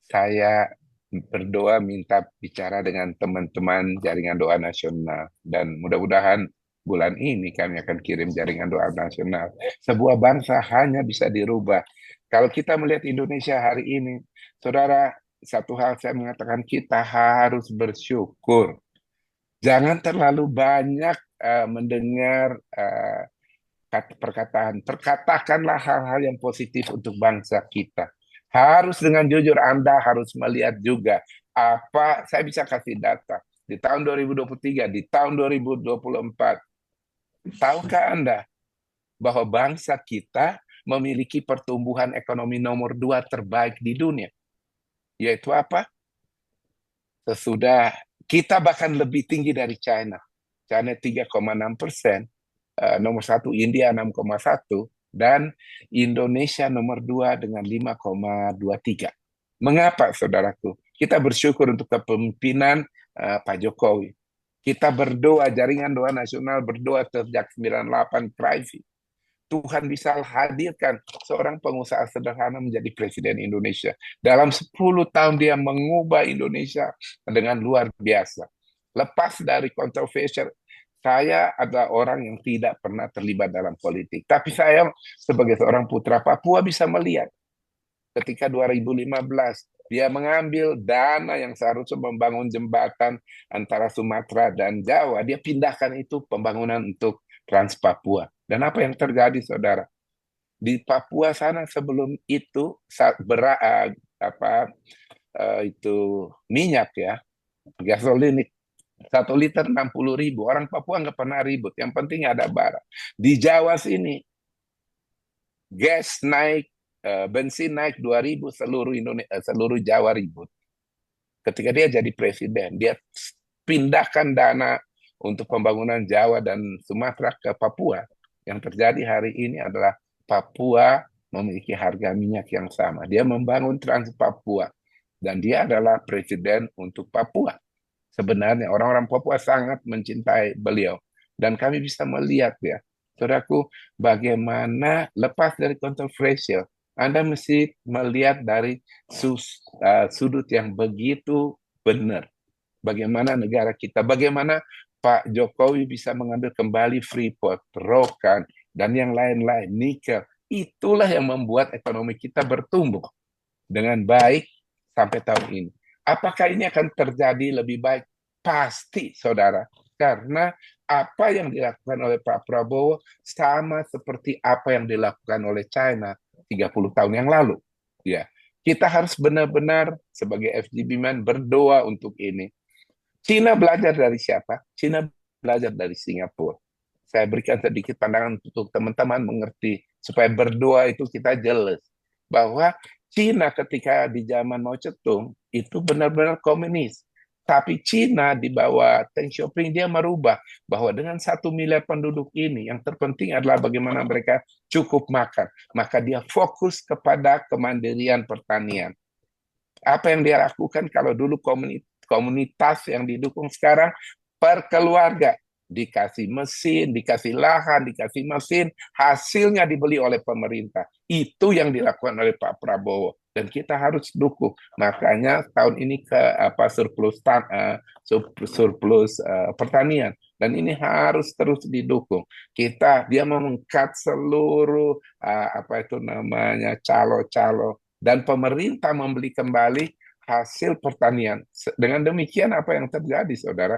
saya berdoa minta bicara dengan teman-teman jaringan doa nasional dan mudah-mudahan bulan ini kami akan kirim jaringan doa nasional. Sebuah bangsa hanya bisa dirubah. Kalau kita melihat Indonesia hari ini, saudara, satu hal saya mengatakan kita harus bersyukur. Jangan terlalu banyak mendengar perkataan. Perkatakanlah hal-hal yang positif untuk bangsa kita. Harus dengan jujur Anda harus melihat juga apa saya bisa kasih data di tahun 2023, di tahun 2024. Tahukah Anda bahwa bangsa kita memiliki pertumbuhan ekonomi nomor 2 terbaik di dunia? Yaitu apa? Sesudah kita bahkan lebih tinggi dari China. China 3,6%, nomor satu India 6,1, dan Indonesia nomor 2 dengan 5,23. Mengapa, saudaraku? Kita bersyukur untuk kepemimpinan Pak Jokowi. Kita berdoa, jaringan doa nasional berdoa sejak 98 krisis. Tuhan bisa hadirkan seorang pengusaha sederhana menjadi presiden Indonesia. Dalam 10 tahun dia mengubah Indonesia dengan luar biasa. Lepas dari kontroversial, saya adalah orang yang tidak pernah terlibat dalam politik. Tapi saya sebagai seorang putra Papua bisa melihat ketika 2015 dia mengambil dana yang seharusnya membangun jembatan antara Sumatera dan Jawa, dia pindahkan itu pembangunan untuk Trans Papua. Dan apa yang terjadi, saudara? Di Papua sana sebelum itu apa itu minyak ya, gasolin 1 liter 60.000. Orang Papua nggak pernah ribut. Yang penting ada bara. Di Jawa sini gas naik, bensin naik 2.000, seluruh Jawa ribut. Ketika dia jadi presiden, dia pindahkan dana untuk pembangunan Jawa dan Sumatera ke Papua. Yang terjadi hari ini adalah Papua memiliki harga minyak yang sama. Dia membangun Trans Papua dan dia adalah presiden untuk Papua. Sebenarnya orang-orang Papua sangat mencintai beliau dan kami bisa melihat ya, saudaraku, bagaimana lepas dari kontroversial, Anda mesti melihat dari sudut yang begitu benar. Bagaimana negara kita, bagaimana Pak Jokowi bisa mengambil kembali Freeport, Rokan, dan yang lain-lain, nikel. Itulah yang membuat ekonomi kita bertumbuh dengan baik sampai tahun ini. Apakah ini akan terjadi lebih baik? Pasti, saudara. Karena apa yang dilakukan oleh Pak Prabowo sama seperti apa yang dilakukan oleh China 30 tahun yang lalu. Ya, kita harus benar-benar sebagai FGB Man berdoa untuk ini. Cina belajar dari siapa? Cina belajar dari Singapura. Saya berikan sedikit pandangan untuk teman-teman mengerti supaya berdoa itu kita jelas bahwa Cina ketika di zaman Mao Zedong itu benar-benar komunis. Tapi Cina di bawah Deng Xiaoping dia merubah bahwa dengan 1 miliar penduduk ini yang terpenting adalah bagaimana mereka cukup makan. Maka dia fokus kepada kemandirian pertanian. Apa yang dia lakukan kalau dulu komunitas yang didukung sekarang per keluarga dikasih mesin, dikasih lahan, dikasih mesin, hasilnya dibeli oleh pemerintah. Itu yang dilakukan oleh Pak Prabowo dan kita harus dukung. Makanya tahun ini ke surplus pertanian dan ini harus terus didukung. Dia mengangkat seluruh apa itu namanya calo-calo dan pemerintah membeli kembali hasil pertanian. Dengan demikian apa yang terjadi, saudara?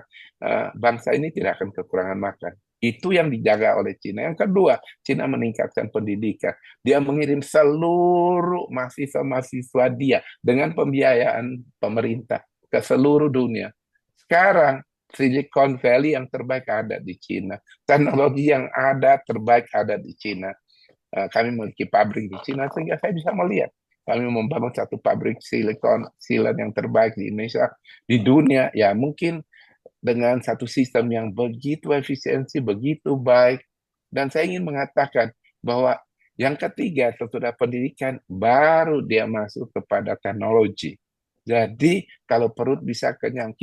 Bangsa ini tidak akan kekurangan makan. Itu yang dijaga oleh Cina. Yang kedua, Cina meningkatkan pendidikan. Dia mengirim seluruh mahasiswa-mahasiswa dia dengan pembiayaan pemerintah ke seluruh dunia. Sekarang, Silicon Valley yang terbaik ada di Cina. Teknologi yang ada terbaik ada di Cina. Kami memiliki pabrik di Cina sehingga saya bisa melihat kami membangun satu pabrik silat yang terbaik di Indonesia, di dunia. Ya mungkin dengan satu sistem yang begitu efisiensi, begitu baik. Dan saya ingin mengatakan bahwa yang ketiga sesudah pendidikan baru dia masuk kepada teknologi. Jadi kalau perut bisa kenyang,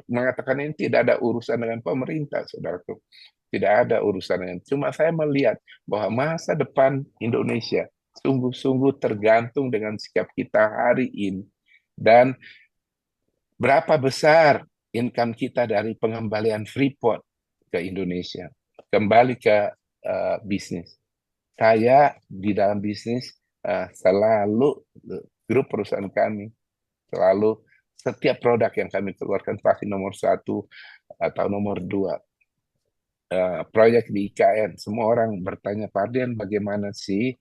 mengatakan ini tidak ada urusan dengan pemerintah, saudaraku. Tidak ada urusan dengan. Cuma saya melihat bahwa masa depan Indonesia sungguh-sungguh tergantung dengan sikap kita hari ini. Dan berapa besar income kita dari pengembalian Freeport ke Indonesia, kembali ke bisnis. Saya di dalam bisnis selalu grup perusahaan kami selalu setiap produk yang kami keluarkan pasti nomor satu atau nomor dua. Proyek di IKN, semua orang bertanya, Pak Ardian, bagaimana sih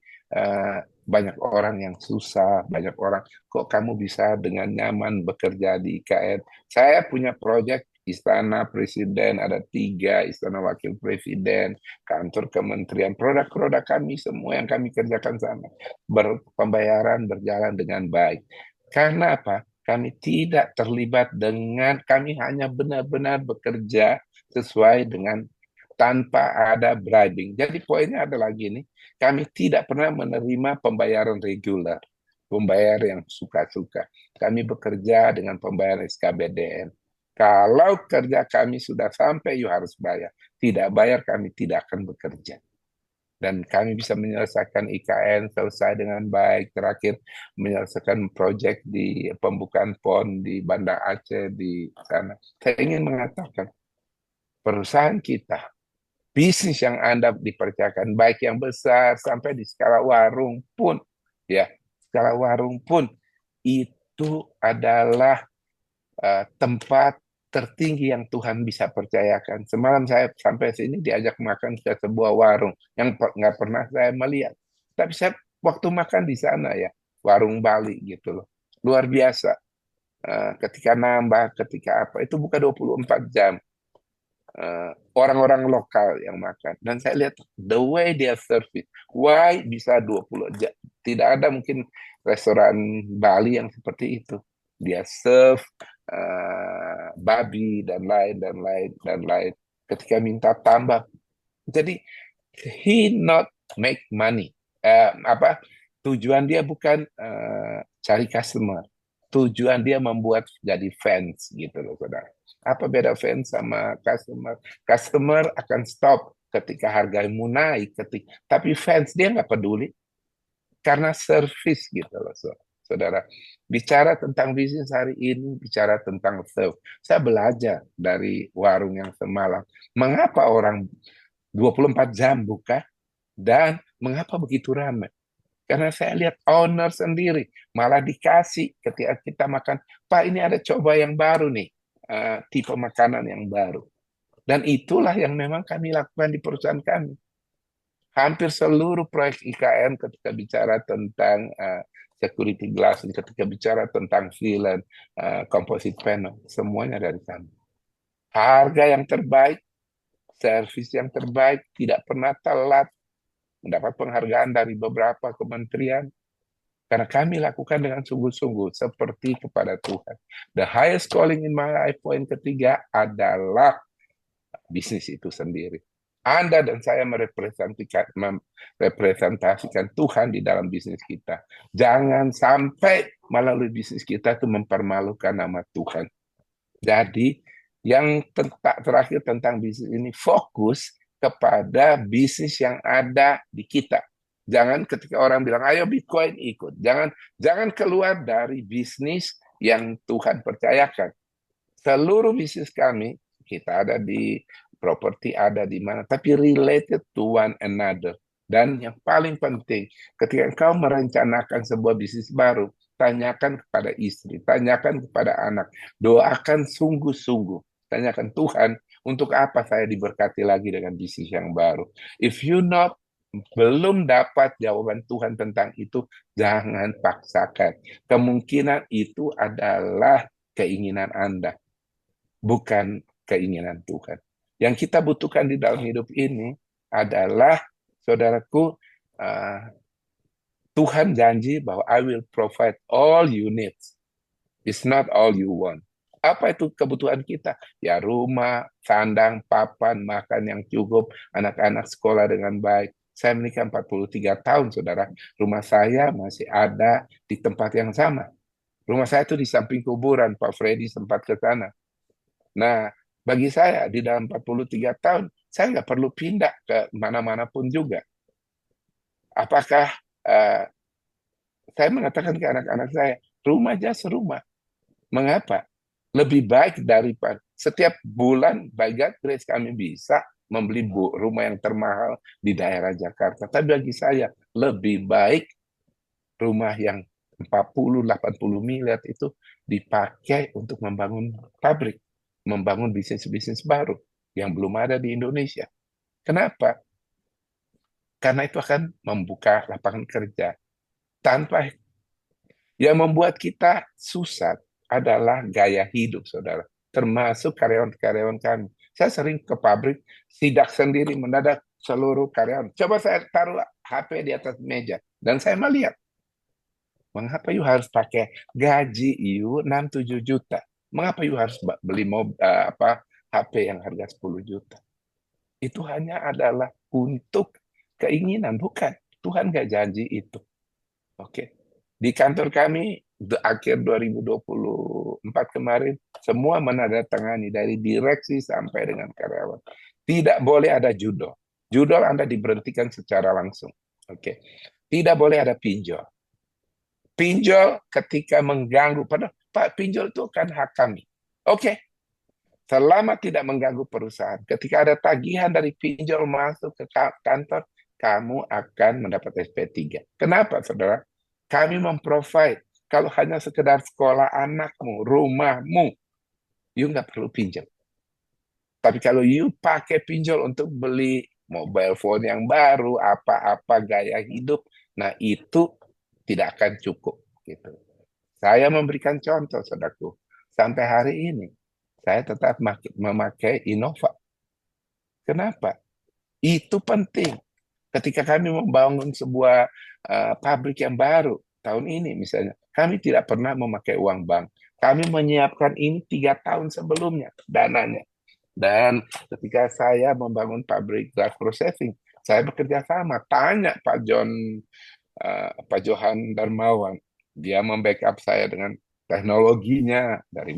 banyak orang yang susah, banyak orang, kok kamu bisa dengan nyaman bekerja di IKN? Saya punya proyek Istana Presiden, ada 3, Istana Wakil Presiden, kantor kementerian, produk-produk kami, semua yang kami kerjakan sana, pembayaran berjalan dengan baik. Karena apa? Kami tidak terlibat kami hanya benar-benar bekerja sesuai dengan tanpa ada bribing. Jadi poinnya adalah gini, kami tidak pernah menerima pembayaran reguler, pembayar yang suka-suka. Kami bekerja dengan pembayaran SKBDN. Kalau kerja kami sudah sampai, you harus bayar. Tidak bayar, kami tidak akan bekerja. Dan kami bisa menyelesaikan IKN selesai dengan baik. Terakhir, menyelesaikan proyek di pembukaan PON di Banda Aceh di sana. Saya ingin mengatakan, perusahaan kita bisnis yang Anda dipercayakan, baik yang besar sampai di skala warung pun, ya, skala warung pun, itu adalah tempat tertinggi yang Tuhan bisa percayakan. Semalam saya sampai sini diajak makan ke sebuah warung yang nggak pernah saya melihat. Tapi saya waktu makan di sana ya, warung Bali gitu loh. Luar biasa. Ketika nambah, ketika apa, itu buka 24 jam. Orang-orang lokal yang makan. Dan saya lihat the way dia service. Why bisa 20 jam? Tidak ada mungkin restoran Bali yang seperti itu. Dia serve babi dan lain dan lain dan lain. Ketika minta tambah. Jadi he not make money. Apa tujuan dia bukan cari customer. Tujuan dia membuat jadi fans gitu loh, saudara. Apa beda fans sama customer? Customer akan stop ketika hargamu naik, tapi fans dia nggak peduli karena service gitu loh, saudara. Bicara tentang bisnis hari ini, bicara tentang serve. Saya belajar dari warung yang semalam. Mengapa orang 24 jam buka dan mengapa begitu ramai? Karena saya lihat owner sendiri malah dikasih ketika kita makan, Pak ini ada coba yang baru nih, tipe makanan yang baru. Dan itulah yang memang kami lakukan di perusahaan kami. Hampir seluruh proyek IKN ketika bicara tentang security glass, ketika bicara tentang film, composite panel, semuanya dari kami. Harga yang terbaik, servis yang terbaik, tidak pernah telat, mendapat penghargaan dari beberapa kementerian, karena kami lakukan dengan sungguh-sungguh seperti kepada Tuhan. The highest calling in my life, poin ketiga adalah bisnis itu sendiri. Anda dan saya merepresentasikan Tuhan di dalam bisnis kita. Jangan sampai melalui bisnis kita itu mempermalukan nama Tuhan. Jadi yang terakhir tentang bisnis ini, fokus kepada bisnis yang ada di kita. Jangan ketika orang bilang, ayo Bitcoin ikut. Jangan keluar dari bisnis yang Tuhan percayakan. Seluruh bisnis kami, kita ada di properti, ada di mana, tapi related to one another. Dan yang paling penting, ketika engkau merencanakan sebuah bisnis baru, tanyakan kepada istri, tanyakan kepada anak, doakan sungguh-sungguh. Tanyakan Tuhan, untuk apa saya diberkati lagi dengan bisnis yang baru? If you not belum dapat jawaban Tuhan tentang itu, jangan paksakan. Kemungkinan itu adalah keinginan Anda, bukan keinginan Tuhan. Yang kita butuhkan di dalam hidup ini adalah, saudaraku, Tuhan janji bahwa I will provide all you need. It's not all you want. Apa itu kebutuhan kita? Ya rumah, sandang, papan, makan yang cukup, anak-anak sekolah dengan baik. Saya menikah 43 tahun, saudara. Rumah saya masih ada di tempat yang sama. Rumah saya itu di samping kuburan, Pak Freddy sempat ke sana. Nah, bagi saya di dalam 43 tahun, saya nggak perlu pindah ke mana-mana pun juga. Apakah eh, saya mengatakan ke anak-anak saya, rumah aja serumah. Mengapa? Lebih baik daripada setiap bulan by God Grace kami bisa membeli rumah yang termahal di daerah Jakarta. Tapi bagi saya lebih baik rumah yang 40-80 miliar itu dipakai untuk membangun pabrik, membangun bisnis-bisnis baru yang belum ada di Indonesia. Kenapa? Karena itu akan membuka lapangan kerja. Tanpa Yang membuat kita susah adalah gaya hidup, saudara. Termasuk karyawan-karyawan kami. Saya sering ke pabrik, sidak sendiri mendadak seluruh karyawan. Coba saya taruh HP di atas meja. Dan saya melihat, mengapa you harus pakai gaji you 6-7 juta? Mengapa you harus beli HP yang harga 10 juta? Itu hanya adalah untuk keinginan, bukan. Tuhan gak janji itu. Oke. Di kantor kami akhir 2024 kemarin semua menandatangani dari direksi sampai dengan karyawan. Tidak boleh ada judol. Judol Anda diberhentikan secara langsung. Oke. Tidak boleh ada pinjol. Pinjol ketika mengganggu, padahal Pak, pinjol itu kan hak kami. Oke. Selama tidak mengganggu perusahaan, ketika ada tagihan dari pinjol masuk ke kantor, kamu akan mendapat SP3. Kenapa, saudara? Kami memprovide. Kalau hanya sekedar sekolah anakmu, rumahmu, you nggak perlu pinjam. Tapi kalau you pakai pinjol untuk beli mobile phone yang baru, apa-apa gaya hidup, nah itu tidak akan cukup. Gitu. Saya memberikan contoh, saudaraku. Sampai hari ini, saya tetap memakai Innova. Kenapa? Itu penting. Ketika kami membangun sebuah pabrik yang baru tahun ini misalnya, kami tidak pernah memakai uang bank. Kami menyiapkan ini 3 tahun sebelumnya dananya. Dan ketika saya membangun pabrik glass processing, saya bekerja sama. Tanya Pak Johan Darmawan, dia membackup saya dengan teknologinya dari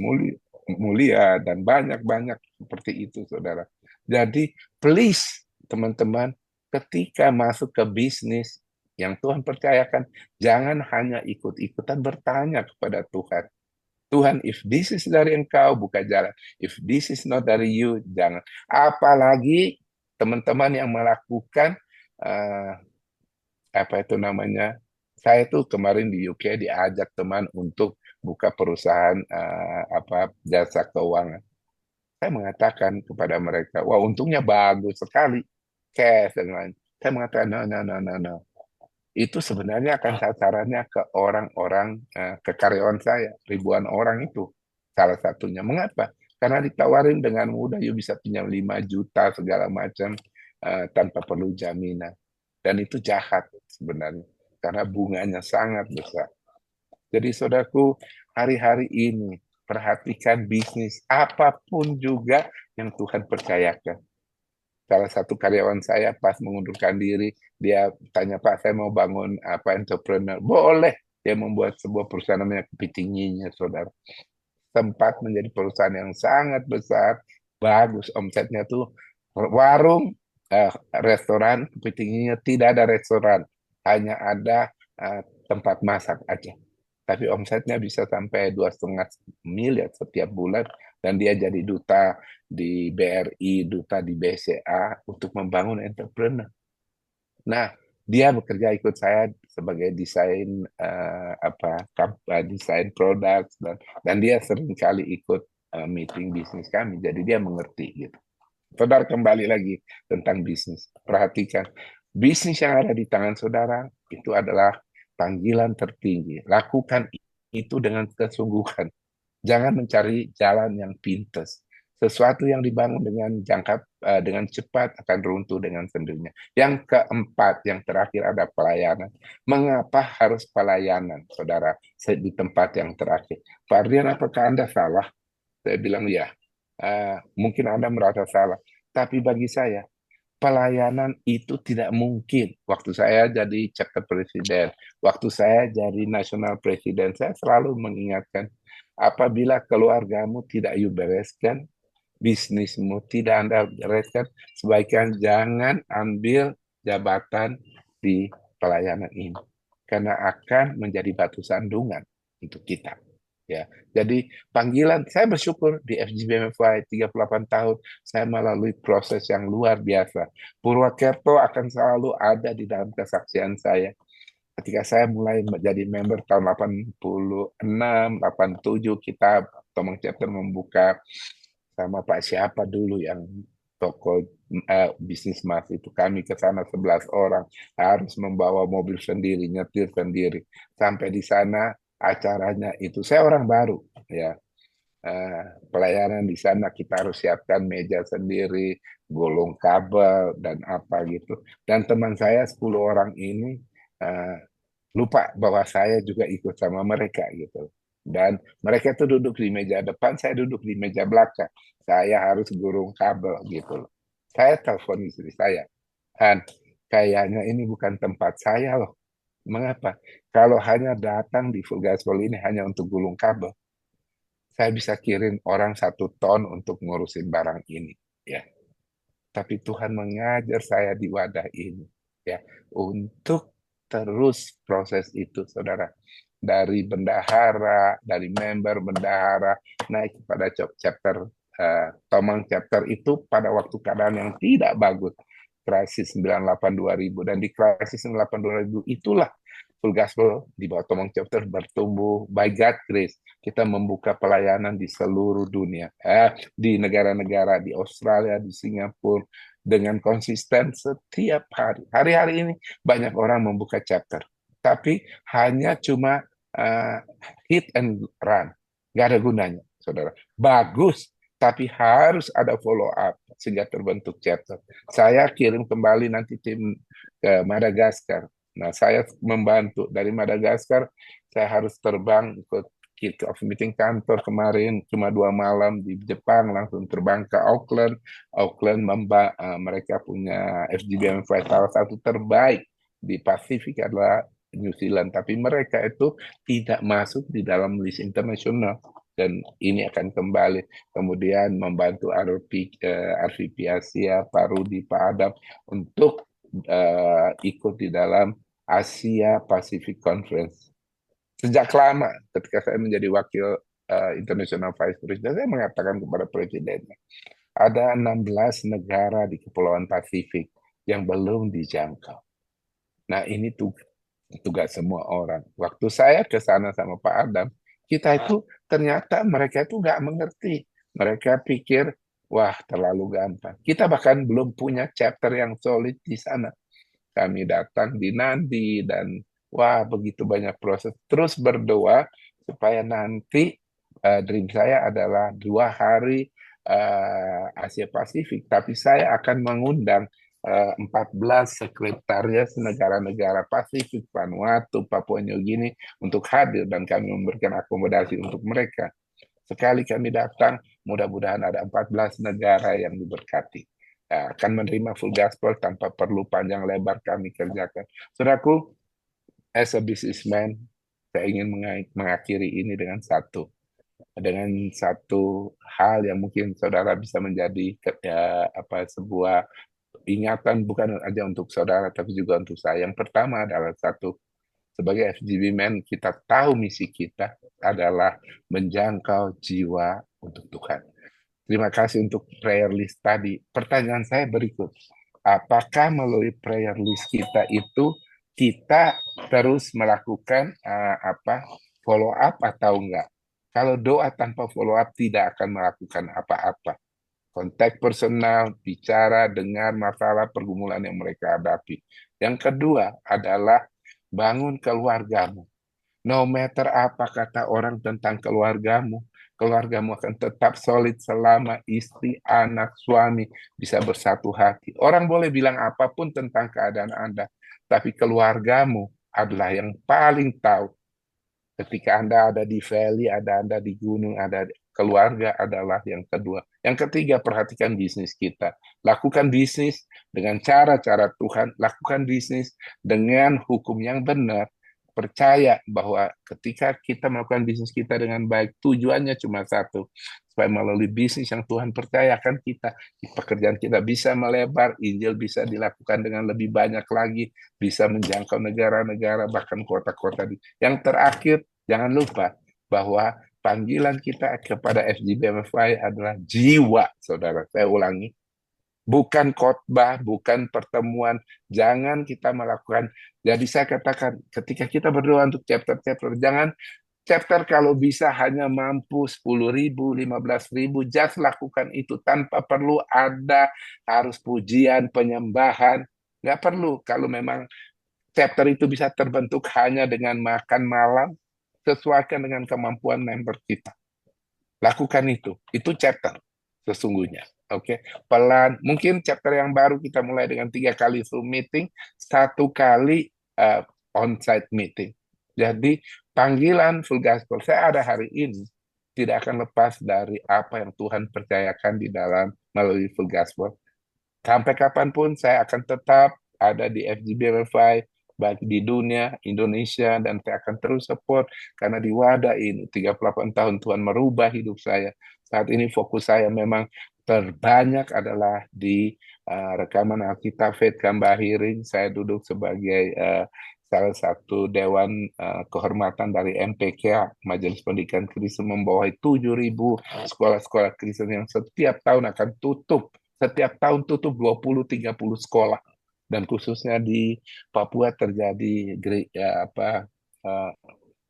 mulia dan banyak-banyak seperti itu, saudara. Jadi, please, teman-teman, ketika masuk ke bisnis yang Tuhan percayakan, jangan hanya ikut-ikutan bertanya kepada Tuhan. Tuhan, if this is dari engkau, buka jalan. If this is not dari you, jangan. Apalagi teman-teman yang melakukan uh, apa itu namanya? Saya tuh kemarin di UK diajak teman untuk buka perusahaan jasa keuangan. Saya mengatakan kepada mereka, wah untungnya bagus sekali, cash dan lain. Saya mengatakan, no, no, no, no, no. Itu sebenarnya akan sasarannya ke orang-orang, ke karyawan saya, ribuan orang itu. Salah satunya. Mengapa? Karena ditawarin dengan mudah, you bisa pinjam 5 juta segala macam tanpa perlu jaminan. Dan itu jahat sebenarnya, karena bunganya sangat besar. Jadi saudaraku, hari-hari ini perhatikan bisnis apapun juga yang Tuhan percayakan. Salah satu karyawan saya pas mengundurkan diri, dia tanya, Pak, saya mau bangun entrepreneur. Boleh. Dia membuat sebuah perusahaan namanya Kepitingginya, saudara. Tempat menjadi perusahaan yang sangat besar, bagus omsetnya tuh. Warung, restoran, Kepitingginya tidak ada restoran, hanya ada tempat masak aja. Tapi omsetnya bisa sampai 2,5 miliar setiap bulan, dan dia jadi duta di BRI, duta di BCA untuk membangun entrepreneur. Nah, dia bekerja ikut saya sebagai desain desain produk, dan dia sering kali ikut meeting bisnis kami. Jadi dia mengerti gitu. Saudara, kembali lagi tentang bisnis. Perhatikan, bisnis yang ada di tangan saudara itu adalah panggilan tertinggi. Lakukan itu dengan kesungguhan. Jangan mencari jalan yang pintas. Sesuatu yang dibangun dengan cepat akan runtuh dengan sendirinya. Yang keempat, yang terakhir ada pelayanan. Mengapa harus pelayanan, saudara, di tempat yang terakhir? Pak Ardian, apakah Anda salah? Saya bilang ya. Mungkin Anda merasa salah. Tapi bagi saya, pelayanan itu tidak mungkin. Waktu saya jadi chapter presiden, waktu saya jadi national presiden, saya selalu mengingatkan, apabila keluargamu tidak you bereskan, bisnismu tidak Anda bereskan, sebaiknya jangan ambil jabatan di pelayanan ini. Karena akan menjadi batu sandungan untuk kita. Ya, jadi panggilan saya bersyukur di FGBMFY 38 tahun saya melalui proses yang luar biasa. Purwakerto akan selalu ada di dalam kesaksian saya. Ketika saya mulai menjadi member tahun 86, 87, kita Tomang Chapter membuka sama Pak siapa dulu yang toko bisnis mas itu, kami ke sana 11 orang, harus membawa mobil sendiri, nyetir sendiri. Sampai di sana acaranya itu saya orang baru ya. Pelayanan di sana kita harus siapkan meja sendiri, gulung kabel dan apa gitu. Dan teman saya 10 orang ini eh, lupa bahwa saya juga ikut sama mereka gitu. Dan mereka tuh duduk di meja depan, saya duduk di meja belakang. Saya harus gulung kabel gitu loh. Saya telepon istri saya, Han, kayaknya ini bukan tempat saya loh. Mengapa? Kalau hanya datang di Full Gospel ini hanya untuk gulung kabel, saya bisa kirim orang 1 ton untuk ngurusin barang ini, ya. Tapi Tuhan mengajar saya di wadah ini, ya, untuk terus proses itu, saudara. Dari bendahara, dari member bendahara, naik kepada chapter, Tomang chapter itu pada waktu keadaan yang tidak bagus. Krisis 98-2000. Dan di krisis 98-2000 itulah Full Gospel di bawah Tomang Chapter bertumbuh by God Grace. Kita membuka pelayanan di seluruh dunia, di negara-negara, di Australia, di Singapura, dengan konsisten setiap hari. Hari-hari ini banyak orang membuka chapter, tapi hanya cuma uh, hit and run. Gak ada gunanya, saudara. Bagus, tapi harus ada follow up sehingga terbentuk chapter. Saya kirim kembali nanti tim ke Madagaskar. Nah, saya membantu dari Madagaskar, saya harus terbang ikut kick off meeting kantor kemarin, cuma 2 malam di Jepang, langsung terbang ke Auckland. Auckland mereka punya FGBM Flight, salah satu terbaik di Pasifik adalah New Zealand, tapi mereka itu tidak masuk di dalam list internasional. Dan ini akan kembali. Kemudian membantu RVP Asia, Pak Rudi, Pak Adam, untuk ikut di dalam Asia Pacific Conference. Sejak lama, ketika saya menjadi wakil International Vice President, saya mengatakan kepada presidennya, ada 16 negara di Kepulauan Pasifik yang belum dijangkau. Nah, ini tugas semua orang. Waktu saya ke sana sama Pak Adam, kita itu ternyata mereka itu nggak mengerti. Mereka pikir, wah terlalu gampang. Kita bahkan belum punya chapter yang solid di sana. Kami datang di Nandi dan wah begitu banyak proses. Terus berdoa supaya nanti dream saya adalah 2 hari Asia Pasifik, tapi saya akan mengundang 14 sekretariat negara-negara Pasifik, Vanuatu, Papua New Guinea untuk hadir dan kami memberikan akomodasi untuk mereka. Sekali kami datang, mudah-mudahan ada 14 negara yang diberkati. Akan menerima full gospel tanpa perlu panjang lebar kami kerjakan. Saudaraku, as a businessman, saya ingin mengakhiri ini dengan satu hal yang mungkin saudara bisa menjadi sebuah ingatan, bukan aja untuk saudara tapi juga untuk saya. Yang pertama adalah sebagai FGB Man, kita tahu misi kita adalah menjangkau jiwa untuk Tuhan. Terima kasih untuk prayer list tadi. Pertanyaan saya berikut. Apakah melalui prayer list kita itu kita terus melakukan follow up atau enggak? Kalau doa tanpa follow up tidak akan melakukan apa-apa. Kontak personal, bicara, dengar masalah pergumulan yang mereka hadapi. Yang kedua adalah bangun keluargamu. No matter apa kata orang tentang keluargamu, keluargamu akan tetap solid selama istri, anak, suami bisa bersatu hati. Orang boleh bilang apapun tentang keadaan Anda, tapi keluargamu adalah yang paling tahu Ketika Anda ada di valley, ada Anda di gunung, ada keluarga adalah yang kedua. Yang ketiga, perhatikan bisnis kita. Lakukan bisnis dengan cara-cara Tuhan. Lakukan bisnis dengan hukum yang benar. Percaya bahwa ketika kita melakukan bisnis kita dengan baik, tujuannya cuma satu, supaya melalui bisnis yang Tuhan percayakan kita, pekerjaan kita bisa melebar, Injil bisa dilakukan dengan lebih banyak lagi, bisa menjangkau negara-negara, bahkan kota-kota. Yang terakhir, jangan lupa bahwa panggilan kita kepada FGBMFI adalah jiwa, saudara. Saya ulangi, bukan khotbah, bukan pertemuan. Jangan kita melakukan. Jadi saya katakan, ketika kita berdoa untuk chapter-chapter, jangan chapter kalau bisa hanya mampu 10.000, 15.000, just lakukan itu tanpa perlu ada harus pujian, penyembahan. Nggak perlu. Kalau memang chapter itu bisa terbentuk hanya dengan makan malam, sesuaikan dengan kemampuan member kita. Lakukan itu. Itu chapter sesungguhnya. Oke, pelan. Mungkin chapter yang baru kita mulai dengan 3 kali Zoom meeting, 1 kali on-site meeting. Jadi panggilan full gospel saya ada hari ini tidak akan lepas dari apa yang Tuhan percayakan di dalam melalui full gospel. Sampai kapanpun saya akan tetap ada di FGBMFI, baik di dunia, Indonesia, dan saya akan terus support karena di wadah ini 38 tahun Tuhan merubah hidup saya. Saat ini fokus saya memang terbanyak adalah di rekaman Alkitab Faith Kambahiring. Saya duduk sebagai salah satu dewan kehormatan dari MPK, Majelis Pendidikan Kristen, membawahi 7.000 sekolah-sekolah Kristen yang setiap tahun akan tutup. Setiap tahun tutup 20-30 sekolah. Dan khususnya di Papua terjadi uh,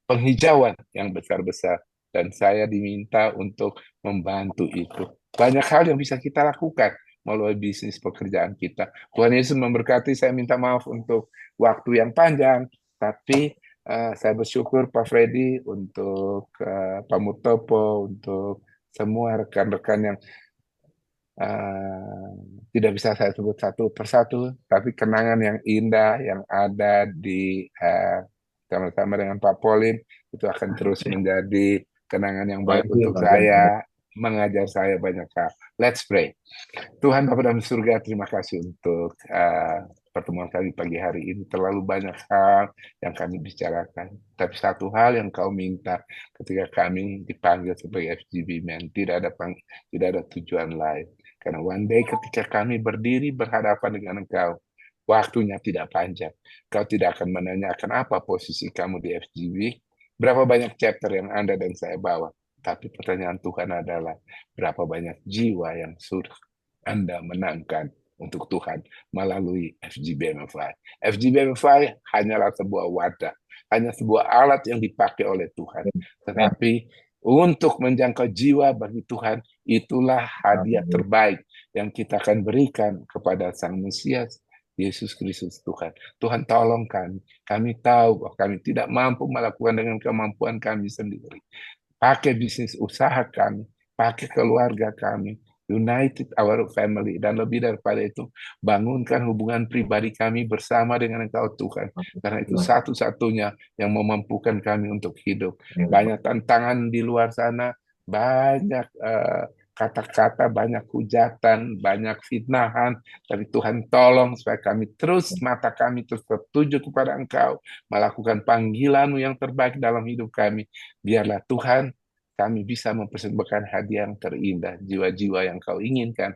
penghijauan yang besar-besar. Dan saya diminta untuk membantu itu. Banyak hal yang bisa kita lakukan melalui bisnis pekerjaan kita. Tuhan Yesus memberkati, saya minta maaf untuk waktu yang panjang, tapi saya bersyukur Pak Freddy, untuk Pak Mutopo, untuk semua rekan-rekan yang uh, tidak bisa saya sebut satu persatu, tapi kenangan yang indah yang ada di sama-sama dengan Pak Polin itu akan terus menjadi kenangan yang baik untuk saya, mengajar saya banyak hal. Let's pray. Tuhan Bapa dalam surga, terima kasih untuk pertemuan kami pagi hari ini. Terlalu banyak hal yang kami bicarakan. Tapi satu hal yang kau minta ketika kami dipanggil sebagai FGB Men, tidak ada tujuan lain. Karena one day ketika kami berdiri berhadapan dengan Engkau, waktunya tidak panjang. Kau tidak akan menanyakan apa posisi kamu di FGB, berapa banyak chapter yang Anda dan saya bawa. Tapi pertanyaan Tuhan adalah, berapa banyak jiwa yang sudah Anda menangkan untuk Tuhan melalui FGBMFI. FGBMFI hanyalah sebuah wadah, hanya sebuah alat yang dipakai oleh Tuhan. Tetapi untuk menjangkau jiwa bagi Tuhan, itulah hadiah terbaik yang kita akan berikan kepada Sang Mesias, Yesus Kristus Tuhan. Tuhan tolong kami. Kami tahu bahwa kami tidak mampu melakukan dengan kemampuan kami sendiri. Pakai bisnis usaha kami, pakai keluarga kami, united our family, dan lebih daripada itu, bangunkan hubungan pribadi kami bersama dengan Engkau Tuhan, karena itu satu-satunya yang memampukan kami untuk hidup. Banyak tantangan di luar sana, banyak kata-kata, banyak hujatan, banyak fitnahan, tapi Tuhan tolong supaya kami terus, mata kami terus tertuju kepada Engkau, melakukan panggilan-Mu yang terbaik dalam hidup kami. Biarlah Tuhan, kami bisa mempersembahkan hadiah yang terindah, jiwa-jiwa yang Kau inginkan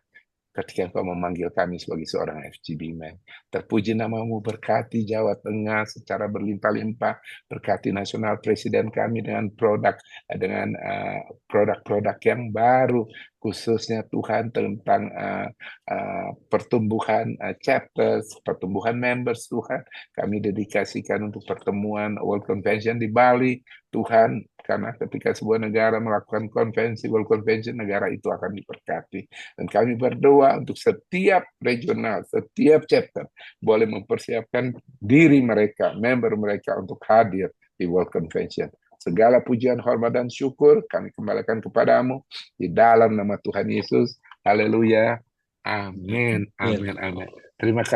ketika Kau memanggil kami sebagai seorang FGB Man. Terpuji nama-Mu, berkati Jawa Tengah secara berlimpah-limpah, berkati nasional presiden kami dengan produk-produk yang baru, khususnya Tuhan tentang pertumbuhan chapters, pertumbuhan members Tuhan. Kami dedikasikan untuk pertemuan World Convention di Bali, Tuhan, karena ketika sebuah negara melakukan konvensi, World Convention, negara itu akan diberkati. Dan kami berdoa untuk setiap regional, setiap chapter boleh mempersiapkan diri mereka, member mereka untuk hadir di World Convention. Segala pujian, hormat, dan syukur kami kembalikan kepadamu di dalam nama Tuhan Yesus. Haleluya. Amin. Amin. Amin. Terima kasih.